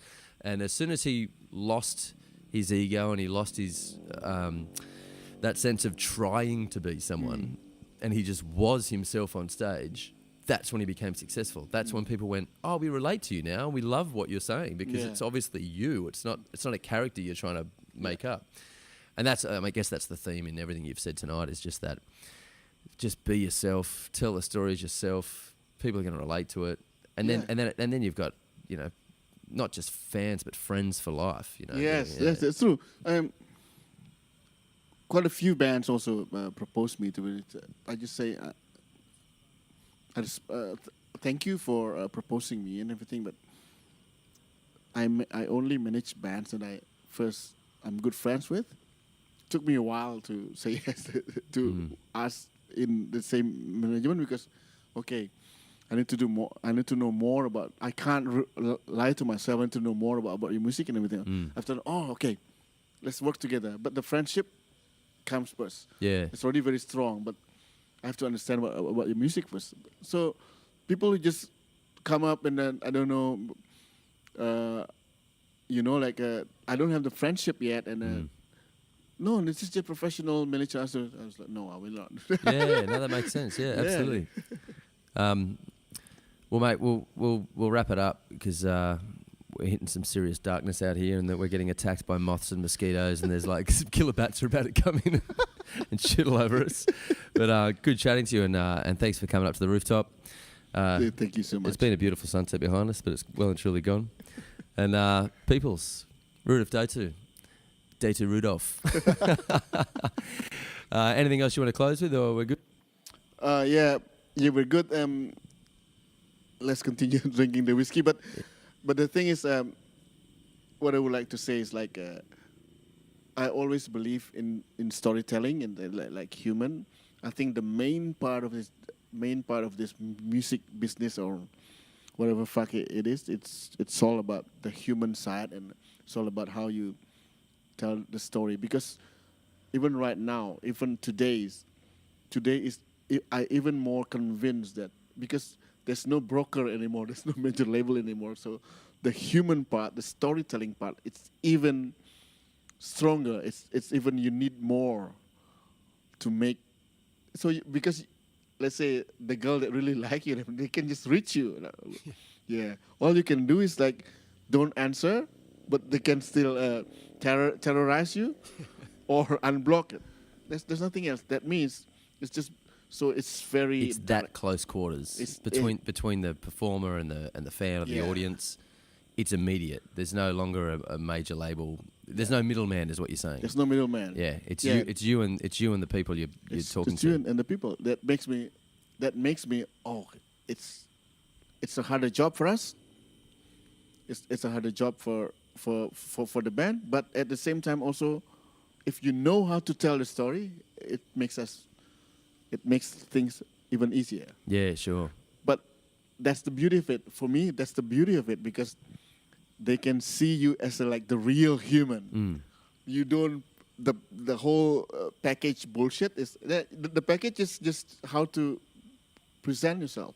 And as soon as he lost his ego and he lost his that sense of trying to be someone, and he just was himself on stage, that's when he became successful. That's when people went, "Oh, we relate to you now. We love what you're saying because it's obviously you. It's not a character you're trying to make up." And that's I guess that's the theme in everything you've said tonight, is just that. Just be yourself. Tell the stories yourself. People are going to relate to it, and then you've got, you know, not just fans but friends for life. You know. Yes, that's true. Quite a few bands also proposed me to it. I just say, thank you for proposing me and everything, but I only manage bands that I'm good friends with. Took me a while to say yes to us in the same management, because I need to do more. I need to know more about. I can't lie to myself. I need to know more about your music and everything. I've done. Let's work together. But the friendship comes first. Yeah, it's already very strong. But I have to understand about your music first. So people who just come up and then I don't know, I don't have the friendship yet, and no, this is just professional manager. I was like, no, I will not. That makes sense. Yeah, absolutely. Well, mate, we'll wrap it up because we're hitting some serious darkness out here, and that we're getting attacked by moths and mosquitoes, and there's like some killer bats are about to come in and shit all over us. But good chatting to you, and thanks for coming up to the rooftop. Thank you so much. It's been a beautiful sunset behind us, but it's well and truly gone. And peoples, Rudolf Dethu Rudolf. Anything else you want to close with, or we're good? Yeah, we're good. Let's continue drinking the whiskey. But the thing is, what I would like to say is like, I always believe in storytelling and like human. I think the main part of this music business or whatever fuck it is, it's all about the human side, and it's all about how you tell the story. Because even right now, even today is I even more convinced that because there's no broker anymore, there's no major label anymore, so the human part, the storytelling part, it's even stronger. It's even, you need more to make. So because let's say the girl that really like you, they can just reach you. Yeah, all you can do is like don't answer, but they can still terrorize you or unblock it. There's nothing else. That means it's just. So it's that close quarters. It's between the performer and the fan or the audience. It's immediate. There's no longer a major label. There's no middleman, is what you're saying. There's no middleman. Yeah, it's you and the people you're talking to. It's you and the people. That makes me. It's a harder job for us. It's a harder job for the band. But at the same time, also, if you know how to tell the story, it makes things even easier. Yeah, sure. But that's the beauty of it. For me, that's the beauty of it, because they can see you as the real human. You don't the whole package bullshit is the package is just how to present yourself.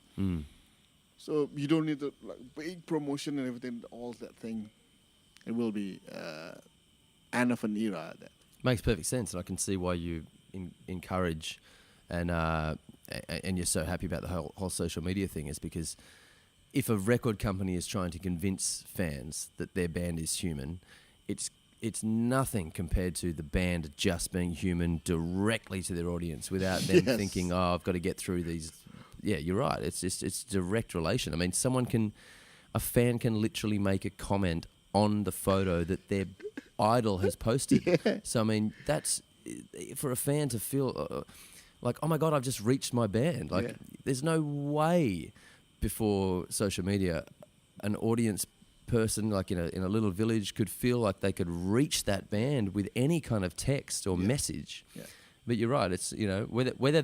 So you don't need the big promotion and everything. All that thing, it will be end of an era. That makes perfect sense, and I can see why you encourage. And you're so happy about the whole social media thing, is because if a record company is trying to convince fans that their band is human, it's nothing compared to the band just being human directly to their audience without them thinking, oh, I've got to get through these. Yeah, you're right. It's direct relation. I mean, a fan can literally make a comment on the photo that their idol has posted. Yeah. So I mean, that's for a fan to feel. Like, oh my God, I've just reached my band. Like, there's no way before social media an audience person, like in a little village, could feel like they could reach that band with any kind of text or message. Yeah. But you're right. It's, you know, whether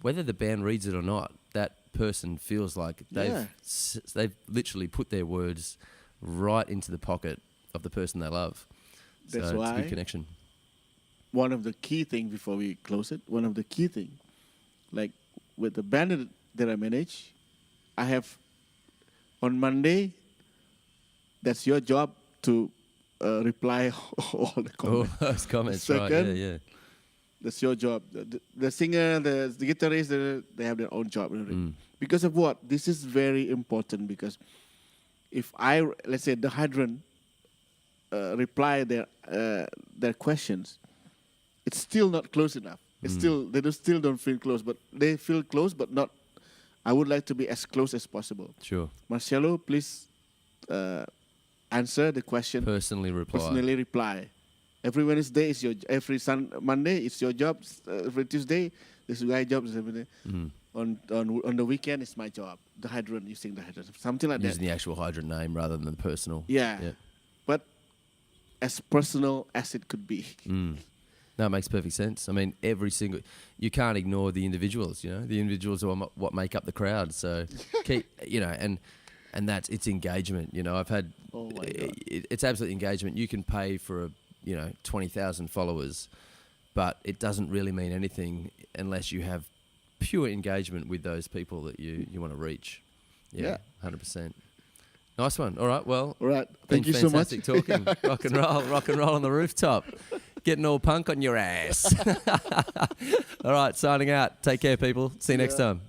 whether the band reads it or not, that person feels like they've literally put their words right into the pocket of the person they love. That's so why it's a good connection. One of the key things before we close it, one of the key things, like with the band that I manage, I have on Monday, that's your job to reply all the comments. Oh, those comments, Second, right, yeah. That's your job. The singer, the guitarist, they have their own job. Because of what? This is very important because if let's say the Athron reply their questions, it's still not close enough. It's still don't feel close, but they feel close, but not. I would like to be as close as possible. Sure. Marcelo, please answer the question. Personally reply. Every Wednesday is every Monday it's your job. Every Tuesday this guy's job. On the weekend it's my job. The Athron, using the Athron, something like using that. the actual Athron name rather than the personal. Yeah. But as personal as it could be. No, it makes perfect sense. I mean, you can't ignore the individuals, the individuals are what make up the crowd. So keep, and it's engagement. I've had, it's absolute engagement. You can pay for 20,000 followers, but it doesn't really mean anything unless you have pure engagement with those people that you want to reach. Yeah. 100%. Nice one. All right. Well, Thank you so much. Fantastic talking. rock and roll on the rooftop. Getting all punk on your ass. All right, signing out. Take care, people. See you next time.